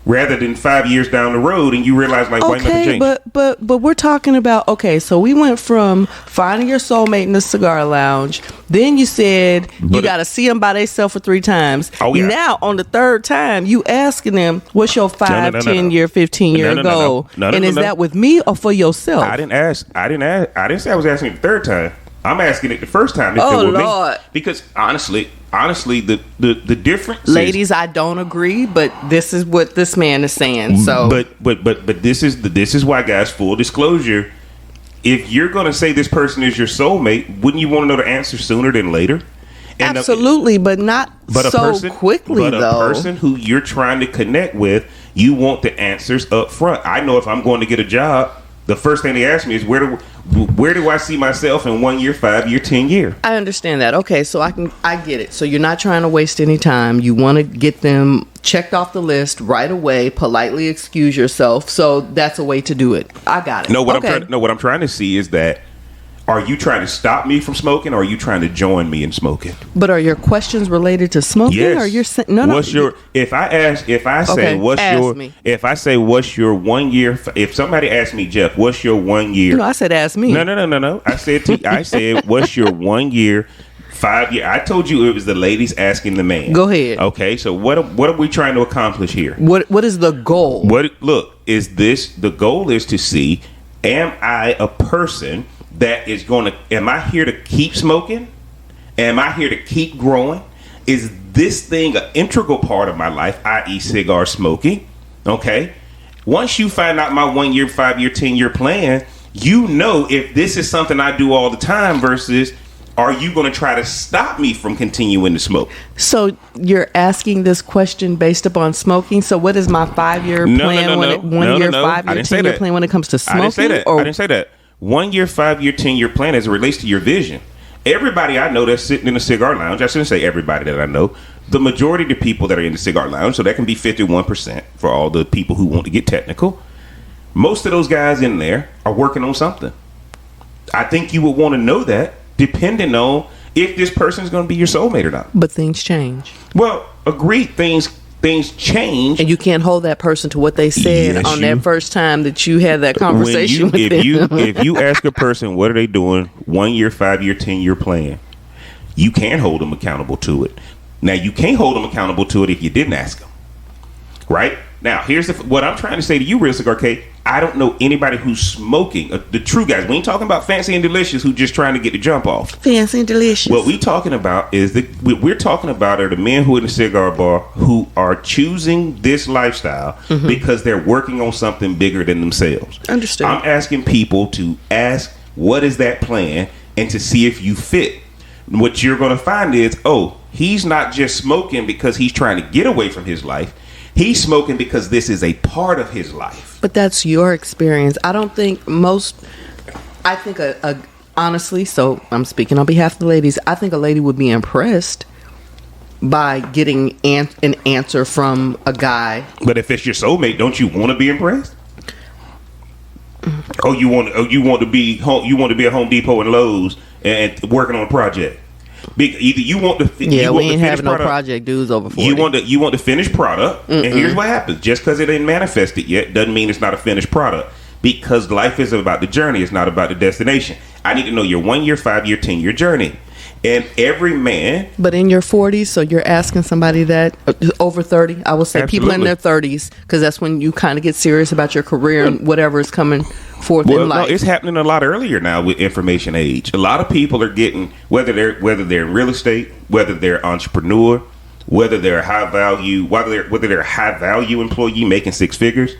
rather than 5 years down the road, and you realize, like, why nothing changed? but we're talking about, so we went from finding your soulmate in the cigar lounge. Then you said you got to see them by themselves for 3 times. Oh, yeah. Now, on the 3rd time, you asking them, what's your 5, 10-year, 15-year goal? And is that with me or for yourself? I didn't say I was asking it the 3rd time. I'm asking it the first time. Oh, Lord. Because honestly, the difference. Ladies, I don't agree, but this is what this man is saying. So, but this is why, guys. Full disclosure, if you're going to say this person is your soulmate, wouldn't you want to know the answer sooner than later? And absolutely, but not so quickly, though. But a person who you're trying to connect with, you want the answers up front. I know if I'm going to get a job, the first thing they ask me is where do I see myself in 1 year, 5 year, 10 year? I understand that. Okay, so I get it. So you're not trying to waste any time. You want to get them checked off the list right away, politely excuse yourself. So that's a way to do it. I got it. What I'm trying to see is that, are you trying to stop me from smoking, or are you trying to join me in smoking? But are your questions related to smoking? Yes. Or you're if I say what's your 1 year, if somebody asks me, Jeff, what's your 1 year? No, I said ask me. No. I said what's your 1 year, 5 year? I told you it was the ladies asking the man. Go ahead. Okay, so what are we trying to accomplish here? What is the goal? The goal is to see, am I a person that is am I here to keep smoking? Am I here to keep growing? Is this thing an integral part of my life, i.e. cigar smoking? Okay. Once you find out my 1 year, 5 year, 10 year plan, you know if this is something I do all the time versus are you going to try to stop me from continuing to smoke? So you're asking this question based upon smoking. So what is my 5 year plan? 1 year, 5 year, 10 year plan when it comes to smoking? I didn't say that. 1 year, 5 year, 10 year plan as it relates to your vision. Everybody I know that's sitting in a cigar lounge, I shouldn't say everybody that I know, the majority of the people that are in the cigar lounge, so that can be 51% for all the people who want to get technical. Most of those guys in there are working on something. I think you would want to know that depending on if this person is going to be your soulmate or not. But things change. Well, agreed, things change, and you can't hold that person to what they said that first time that you had that conversation with them. If you ask a person what are they doing 1 year, 5 year, 10 year plan, you can hold them accountable to it. Now you can't hold them accountable to it if you didn't ask them. Right now, here's what I'm trying to say to you, Real Cigar K. I don't know anybody who's smoking. The true guys. We ain't talking about fancy and delicious who just trying to get the jump off. Fancy and delicious. What we talking about is we're talking about are the men who are in the cigar bar who are choosing this lifestyle because they're working on something bigger than themselves. Understood. I'm asking people to ask what is that plan and to see if you fit. What you're going to find is, he's not just smoking because he's trying to get away from his life. He's smoking because this is a part of his life. But that's your experience. I don't think I think honestly, so I'm speaking on behalf of the ladies, I think a lady would be impressed by getting an answer from a guy. But if it's your soulmate, don't you want to be impressed? You want to be at Home Depot and Lowe's and working on a project. Either you want to we ain't having no project dudes over 40. You want the finished product. And here's what happens: just because it ain't manifested yet doesn't mean it's not a finished product, because life is about the journey, it's not about the destination. I need to know your 1 year, 5 year, 10 year journey. And every man, but in your 40s, so you're asking somebody that over 30, I will say. Absolutely. People in their 30s, because that's when you kind of get serious about your career and whatever is coming forth in life. No, it's happening a lot earlier now with information age. A lot of people are getting, whether they're in real estate, whether they're entrepreneur, whether they're a high value employee making six figures.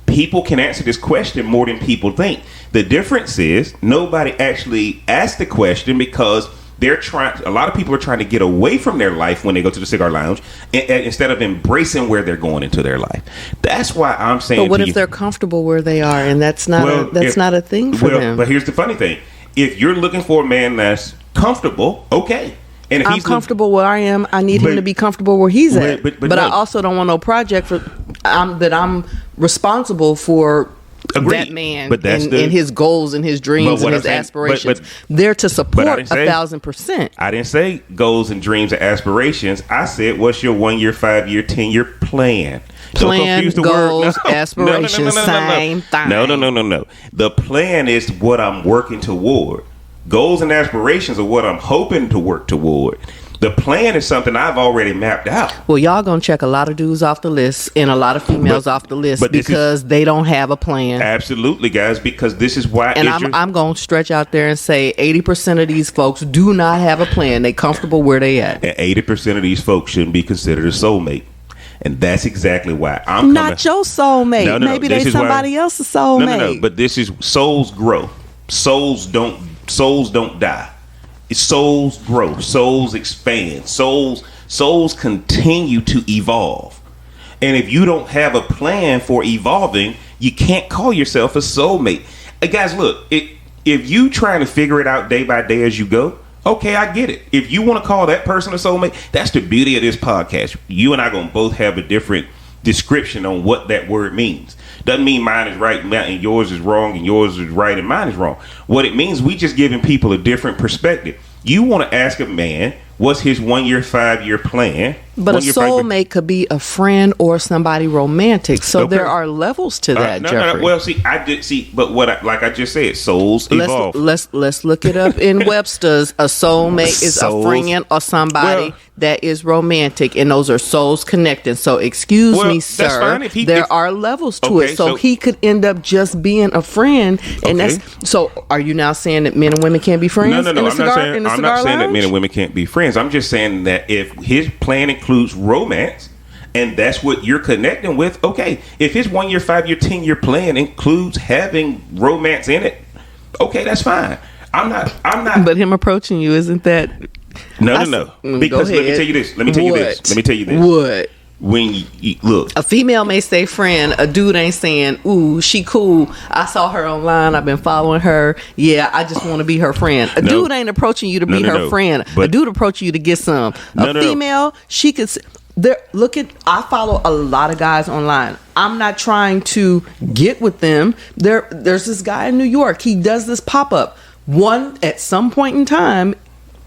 People can answer this question more than people think. The difference is nobody actually asked the question because a lot of people are trying to get away from their life when they go to the cigar lounge instead of embracing where they're going into their life. That's why I'm saying. But what if they're comfortable where they are and that's not a thing for them? But here's the funny thing: if you're looking for a man that's comfortable, okay. And if I'm comfortable where I am, I need him to be comfortable where he's at. But I also don't want no project that I'm responsible for. Agreed. That man and his goals and his dreams and his aspirations. They're to support 1,000%. I didn't say goals and dreams and aspirations. I said, what's your 1 year, 5 year, 10 year plan? Plan, goals, aspirations, same thing. No. The plan is what I'm working toward. Goals and aspirations are what I'm hoping to work toward. The plan is something I've already mapped out. Well, y'all gonna check a lot of dudes off the list and a lot of females off the list because they don't have a plan. Absolutely, guys, because this is why. And I'm gonna stretch out there and say 80% of these folks do not have a plan. They comfortable where they at. And 80% of these folks shouldn't be considered a soulmate. And that's exactly why not your soulmate. No, maybe they somebody else's soulmate. No. But this is souls grow. souls don't die. Souls grow, souls expand, souls continue to evolve. And if you don't have a plan for evolving, you can't call yourself a soulmate. Guys, look, if you trying to figure it out day by day as you go, okay, I get it. If you want to call that person a soulmate, that's the beauty of this podcast. You and I going to both have a different description on what that word means. Doesn't mean mine is right and yours is wrong and yours is right and mine is wrong. What it means, we just giving people a different perspective. You want to ask a man, what's his 1 year, 5 year plan? But a soulmate could be a friend or somebody romantic. So okay. There are levels to that, Jeffrey. No. Well, see, I did see, but like I just said, souls evolve. Let's look it up in Webster's. A soulmate is a friend or somebody that is romantic, and those are souls connecting. So excuse me, sir. There are levels to it. So he could end up just being a friend, and that's. So are you now saying that men and women can't be friends? No. I'm not saying that men and women can't be friends. I'm just saying that if his plan includes romance, and that's what you're connecting with, okay. If his 1 year, 5 year, 10 year plan includes having romance in it, okay, that's fine. I'm not. But him approaching you, isn't that? No. Because let me tell you this. Let me tell you this. What? When you look, a female may say friend, a dude ain't saying, ooh, she cool, I saw her online, I've been following her, yeah, I just want to be her friend. A dude ain't approaching you to be her friend. A dude approaching you to get some. A female, she could I follow a lot of guys online. I'm not trying to get with them. There's this guy in New York, he does this pop-up. At some point in time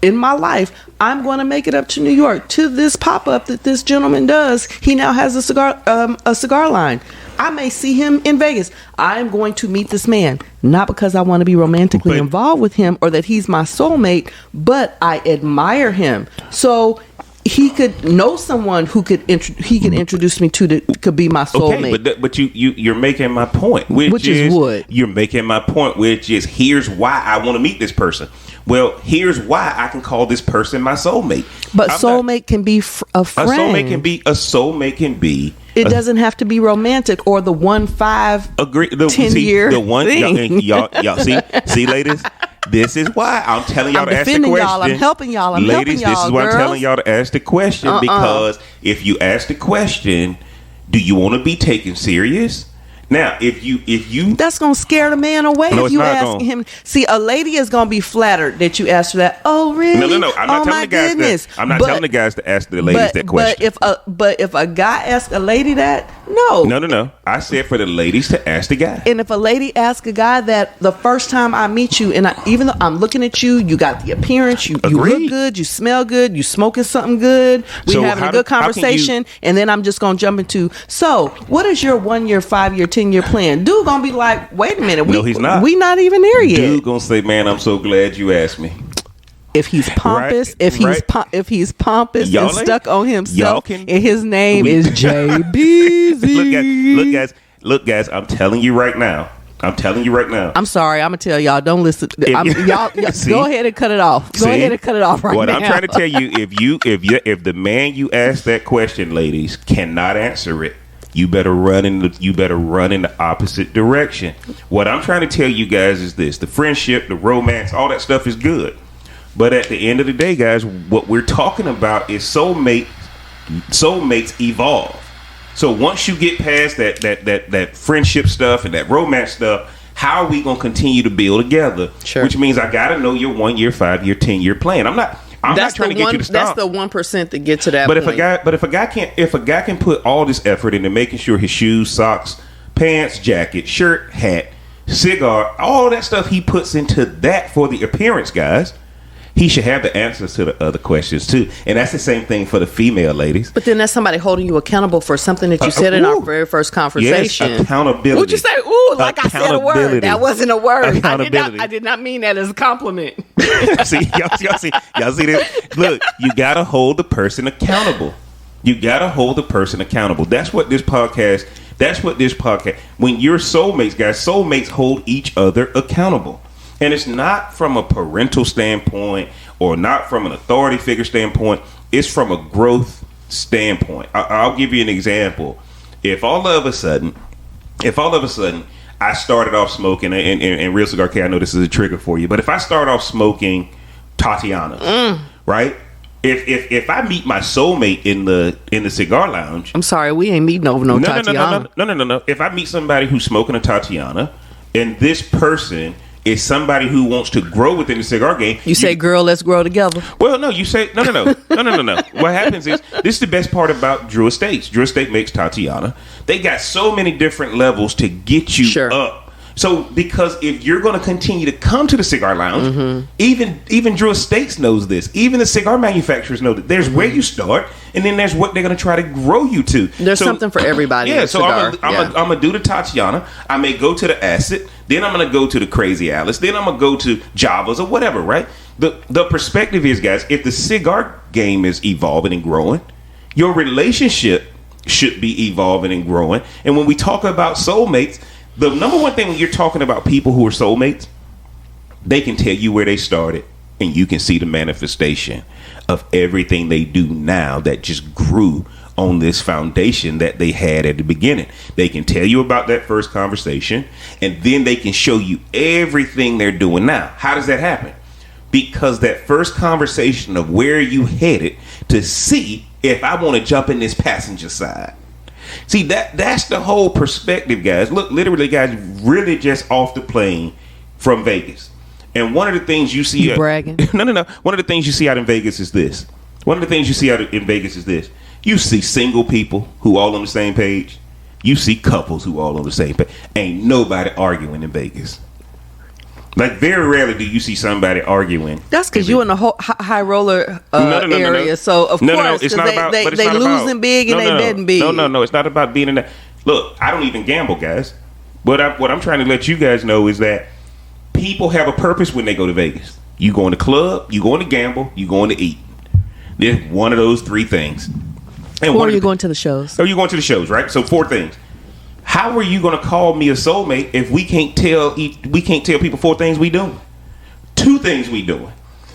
in my life, I'm going to make it up to New York to this pop-up that this gentleman does. He now has a cigar line. I may see him in Vegas. I'm going to meet this man, not because I want to be romantically involved with him or that he's my soulmate, but I admire him. So he could know someone who could introduce me to that could be my soulmate. Okay, but you're making my point, which is what you're making my point, which is here's why I want to meet this person. Well, here's why I can call this person my soulmate. But soulmate can be a friend. A soulmate can be. It doesn't have to be romantic or the 1, 5, 10 year thing. Y'all see, ladies. This is why I'm telling y'all to ask the question. Y'all. I'm helping y'all. Ladies, this is why I'm telling y'all to ask the question because if you ask the question, do you want to be taken serious? Now, if you that's gonna scare the man away. No, if you ask him, see, a lady is gonna be flattered that you asked her that. Oh, really? No. I'm not telling the guys that. I'm not telling the guys to ask the ladies that question. But if a guy asks a lady that, no. I said for the ladies to ask the guy. And if a lady asks a guy that the first time I meet you, and even though I'm looking at you, you got the appearance, you look good, you smell good, you smoking something good, we having a good conversation, and then I'm just gonna jump into. So, what is your 1 year, 5 year, 10 year plan? Dude gonna be like, wait a minute, no, he's not. We not even there yet. Dude gonna say, man, I'm so glad you asked me. If he's pompous, if he's pompous and stuck on himself, and his name is JBZ. Look, guys. I'm telling you right now. I'm sorry. I'm gonna tell y'all. Don't listen. Y'all go ahead and cut it off. Go ahead and cut it off right now. What I'm trying to tell you, if the man you ask that question, ladies, cannot answer it, you better run in the opposite direction. What I'm trying to tell you guys is this: the friendship, the romance, all that stuff is good. But at the end of the day, guys, what we're talking about is soulmates evolve. So once you get past that friendship stuff and that romance stuff, how are we gonna continue to build together? Sure. Which means I gotta know your 1 year, 5 year, 10 year plan. I'm not trying to get you to stop. That's the 1% to get to that. But point. if a guy can put all this effort into making sure his shoes, socks, pants, jacket, shirt, hat, cigar, all that stuff he puts into that for the appearance, guys, he should have the answers to the other questions too. And that's the same thing for the female ladies. But then that's somebody holding you accountable for something that you said in our very first conversation. Yes, accountability. What'd you say? Ooh, like I said a word. That wasn't a word. I did not mean that as a compliment. See, y'all see this? Look, you gotta hold the person accountable. That's what this podcast. When you're soulmates, guys, soulmates hold each other accountable. And it's not from a parental standpoint or not from an authority figure standpoint. It's from a growth standpoint. I'll give you an example. If all of a sudden I started off smoking, and Real Cigar K, I know this is a trigger for you, but if I start off smoking Tatiana, right? If I meet my soulmate in the cigar lounge, I'm sorry, we ain't meeting over no Tatiana. No. If I meet somebody who's smoking a Tatiana, and this person is somebody who wants to grow within the cigar game, you say, "Girl, let's grow together." Well, no, you say no. What happens is, this is the best part about Drew Estates. Drew Estate makes Tatiana. They got so many different levels to get you up. So, because if you're going to continue to come to the cigar lounge, even Drew Estates knows this. Even the cigar manufacturers know that there's where you start, and then there's what they're going to try to grow you to. There's something for everybody. Yeah, so I'm going to do the Tatiana. I may go to the Acid. Then I'm going to go to the Crazy Alice. Then I'm going to go to Javas or whatever, right? The perspective is, guys, if the cigar game is evolving and growing, your relationship should be evolving and growing. And when we talk about soulmates, the number one thing when you're talking about people who are soulmates, they can tell you where they started, and you can see the manifestation of everything they do now that just grew on this foundation that they had at the beginning. They can tell you about that first conversation, and then they can show you everything they're doing now. How does that happen? Because that first conversation of where you headed to see if I want to jump in this passenger side. See, that's the whole perspective, guys. Look, literally, guys, really just off the plane from Vegas. And one of the things you see... bragging? No. One of the things you see out in Vegas is this. You see single people who all on the same page. You see couples who all on the same page. Ain't nobody arguing in Vegas. Like, very rarely do you see somebody arguing. That's because you're in the whole high roller area. No. So, of course, it's not about, they losing big and they betting big. No. It's not about being in that. Look, I don't even gamble, guys. What I'm trying to let you guys know is that people have a purpose when they go to Vegas. You go in the club, you going to gamble, you going to eat. There's one of those three things. Or you're going to the shows. Or you're going to the shows, right? So 4 things. How are you going to call me a soulmate if we can't tell people 4 things we doing? 2 things we doing,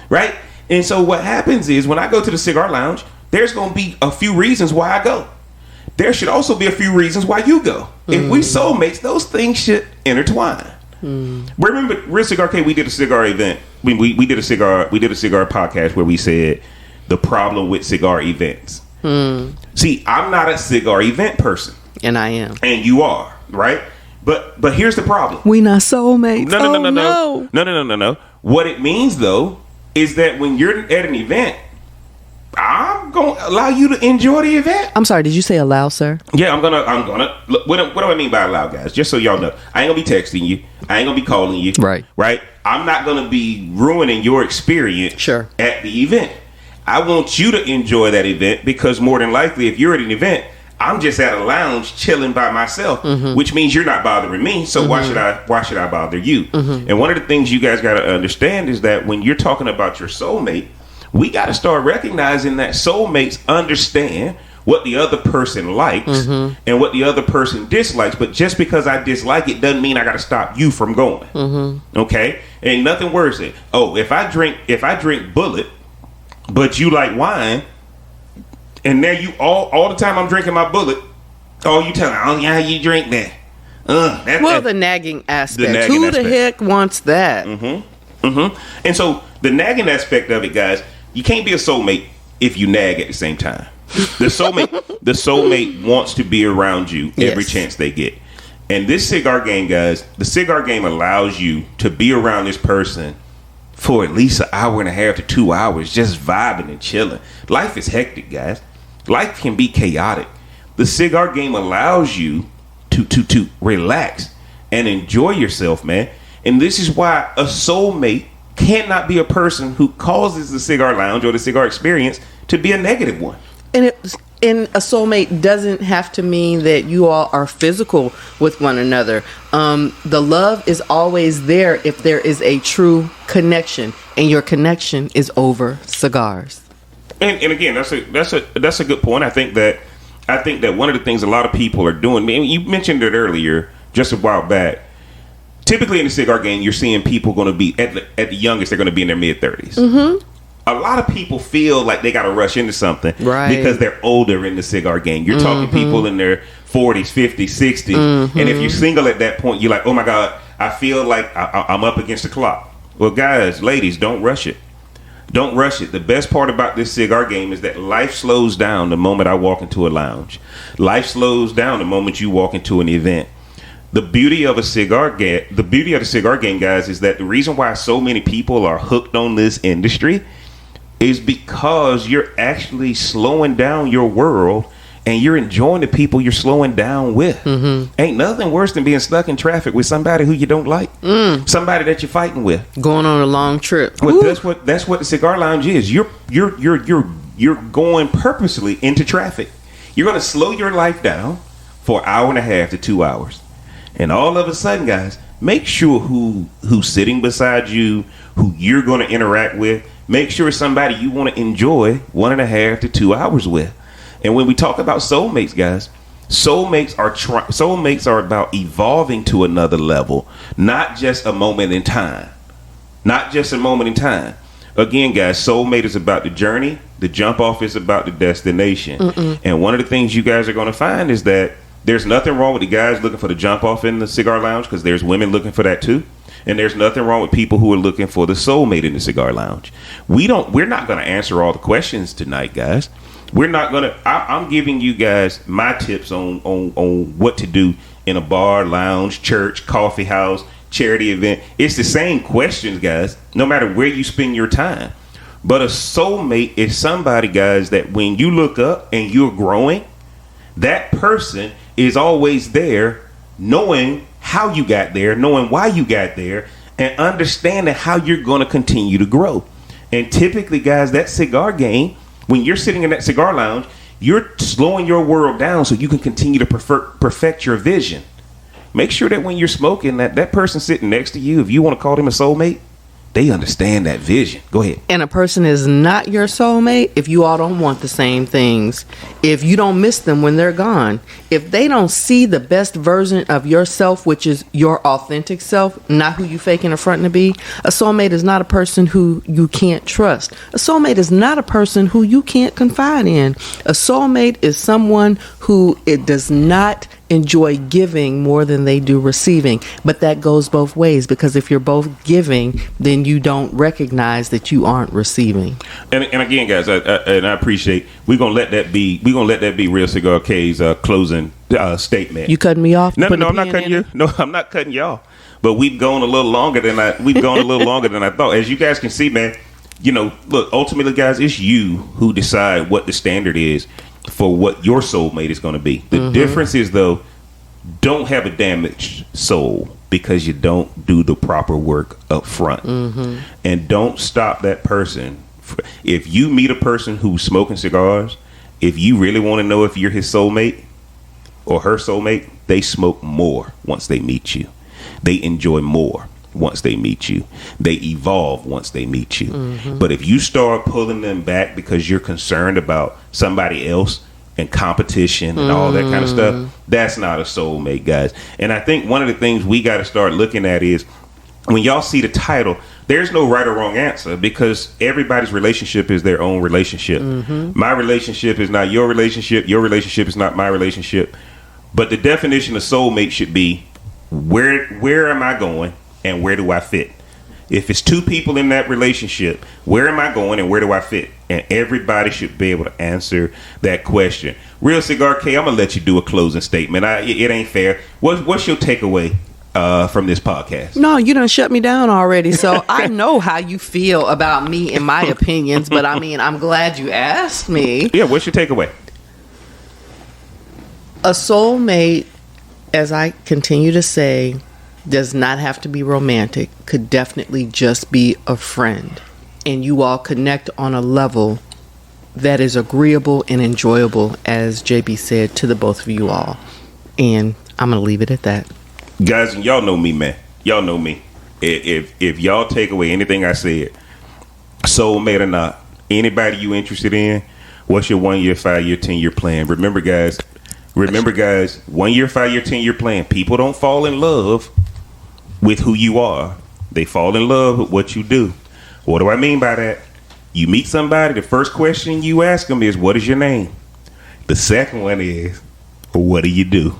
right? And so what happens is when I go to the cigar lounge, there's going to be a few reasons why I go. There should also be a few reasons why you go. If we soulmates, those things should intertwine. Remember, Real Cigar K, we did a cigar event. We did a cigar podcast where we said the problem with cigar events. See, I'm not a cigar event person. And I am. And you are, right? But here's the problem. We not soulmates. No. What it means, though, is that when you're at an event, I'm going to allow you to enjoy the event. I'm sorry, did you say allow, sir? Yeah, I'm gonna. Look, what do I mean by allow, guys? Just so y'all know, I ain't gonna be texting you. I ain't gonna be calling you. Right. I'm not gonna be ruining your experience at the event. I want you to enjoy that event because more than likely, if you're at an event, I'm just at a lounge chilling by myself, which means you're not bothering me. So why should I bother you? And one of the things you guys got to understand is that when you're talking about your soulmate, we got to start recognizing that soulmates understand what the other person likes and what the other person dislikes. But just because I dislike it doesn't mean I got to stop you from going. Okay? Ain't nothing worse than, if I drink Bullet, but you like wine, and now you all the time I'm drinking my Bullet, you telling me, how you drink that? The nagging aspect. Who the heck wants that? And so the nagging aspect of it, guys, you can't be a soulmate if you nag at the same time. The soulmate wants to be around you every chance they get. And this cigar game, guys, the cigar game allows you to be around this person for at least an hour and a half to 2 hours, just vibing and chilling. Life is hectic, guys. Life can be chaotic. The cigar game allows you to relax and enjoy yourself, man. And this is why a soulmate cannot be a person who causes the cigar lounge or the cigar experience to be a negative one. And a soulmate doesn't have to mean that you all are physical with one another. The love is always there if there is a true connection, and your connection is over cigars. And again, that's a good point. I think that one of the things a lot of people are doing. I mean, you mentioned it earlier, just a while back. Typically in the cigar game, you're seeing people going to be at the youngest, they're going to be in their mid-30s. A lot of people feel like they got to rush into something because they're older in the cigar game. You're talking people in their 40s, 50s, 60s. And if you're single at that point, you're like, oh my God, I feel like I'm up against the clock. Well, guys, ladies, don't rush it. Don't rush it. The best part about this cigar game is that life slows down the moment I walk into a lounge. Life slows down the moment you walk into an event. The beauty of the cigar game, guys, is that the reason why so many people are hooked on this industry is because you're actually slowing down your world and you're enjoying the people you're slowing down with. Ain't nothing worse than being stuck in traffic with somebody who you don't like, somebody that you're fighting with, going on a long trip. Well, that's what the cigar lounge is. You're going purposely into traffic. You're going to slow your life down for an hour and a half to 2 hours, and all of a sudden, guys, make sure who's sitting beside you, who you're going to interact with. Make sure it's somebody you want to enjoy 1.5 to 2 hours with. And when we talk about soulmates, guys, soulmates are about evolving to another level, not just a moment in time. Not just a moment in time. Again, guys, soulmate is about the journey. The jump off is about the destination. And one of the things you guys are going to find is that there's nothing wrong with the guys looking for the jump off in the cigar lounge, because there's women looking for that too. And there's nothing wrong with people who are looking for the soulmate in the cigar lounge. We're not going to answer all the questions tonight, guys. We're not going to. I'm giving you guys my tips on what to do in a bar, lounge, church, coffee house, charity event. It's the same questions, guys, no matter where you spend your time. But a soulmate is somebody, guys, that when you look up and you're growing, that person is always there, knowing how you got there, knowing why you got there, and understanding how you're going to continue to grow. And typically, guys, that cigar game, when you're sitting in that cigar lounge, you're slowing your world down so you can continue to perfect your vision. Make sure that when you're smoking, that person sitting next to you, if you want to call them a soulmate, they understand that vision. Go ahead. And a person is not your soulmate if you all don't want the same things. If you don't miss them when they're gone. If they don't see the best version of yourself, which is your authentic self, not who you faking or fronting to be. A soulmate is not a person who you can't trust. A soulmate is not a person who you can't confide in. A soulmate is someone who it does not enjoy giving more than they do receiving. But that goes both ways, because if you're both giving, then you don't recognize that you aren't receiving. And again, guys, I appreciate, we're gonna let that be Real Cigar K's closing statement. You cutting me off? No, I'm not cutting you. No, I'm not cutting y'all. But we've gone a little longer than I thought. As you guys can see, man, look, ultimately, guys, it's you who decide what the standard is for what your soulmate is going to be. The difference is, though, don't have a damaged soul because you don't do the proper work up front. And don't stop that person. If you meet a person who's smoking cigars, if you really want to know if you're his soulmate or her soulmate, they smoke more once they meet you. They enjoy more once they meet you. They evolve once they meet you. But if you start pulling them back because you're concerned about somebody else and competition and all that kind of stuff, that's not a soulmate, guys. And I think one of the things we got to start looking at is, when y'all see the title, there's no right or wrong answer, because everybody's relationship is their own relationship. My relationship is not your relationship. Your relationship is not my relationship. But the definition of soulmate should be, where am I going and where do I fit? If it's two people in that relationship, where am I going and where do I fit? And everybody should be able to answer that question. Real Cigar K, I'm going to let you do a closing statement. It ain't fair. What's your takeaway from this podcast? No, you done shut me down already. So I know how you feel about me and my opinions, but I mean, I'm glad you asked me. Yeah, what's your takeaway? A soulmate, as I continue to say, does not have to be romantic. Could definitely just be a friend. And you all connect on a level that is agreeable and enjoyable, as JB said, to the both of you all. And I'm going to leave it at that. Guys, and y'all know me, man. Y'all know me. If y'all take away anything I said, soulmate or not, anybody you interested in, what's your 1 year, 5 year, 10 year plan? Remember, guys, 1 year, 5 year, 10 year plan. People don't fall in love with who you are. They fall in love with what you do. What do I mean by that? You meet somebody, the first question you ask them is, what is your name? The second one is, what do you do?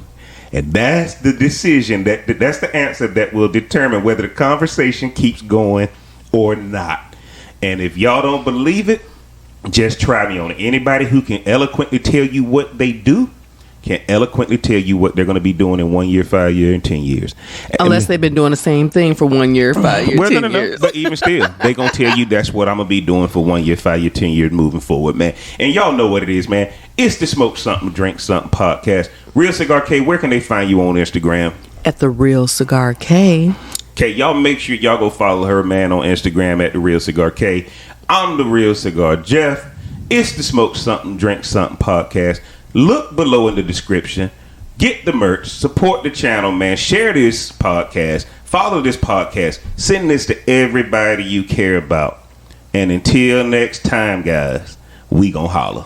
And that's the decision, that's the answer that will determine whether the conversation keeps going or not. And if y'all don't believe it, just try me on it. Anybody who can eloquently tell you what they do can eloquently tell you what they're going to be doing in 1 year, 5 years, and 10 years. Unless they've been doing the same thing for 1 year, 5 years, 10 years. But even still, they're going to tell you that's what I'm going to be doing for 1 year, 5 years, 10 years moving forward, man. And y'all know what it is, man. It's the Smoke Something, Drink Something podcast. Real Cigar K, where can they find you on Instagram? At The Real Cigar K. Okay, y'all make sure y'all go follow her, man, on Instagram at The Real Cigar K. I'm The Real Cigar Jeff. It's the Smoke Something, Drink Something podcast. Look below in the description. Get the merch. Support the channel, man. Share this podcast. Follow this podcast. Send this to everybody you care about. And until next time, guys, we gonna holler.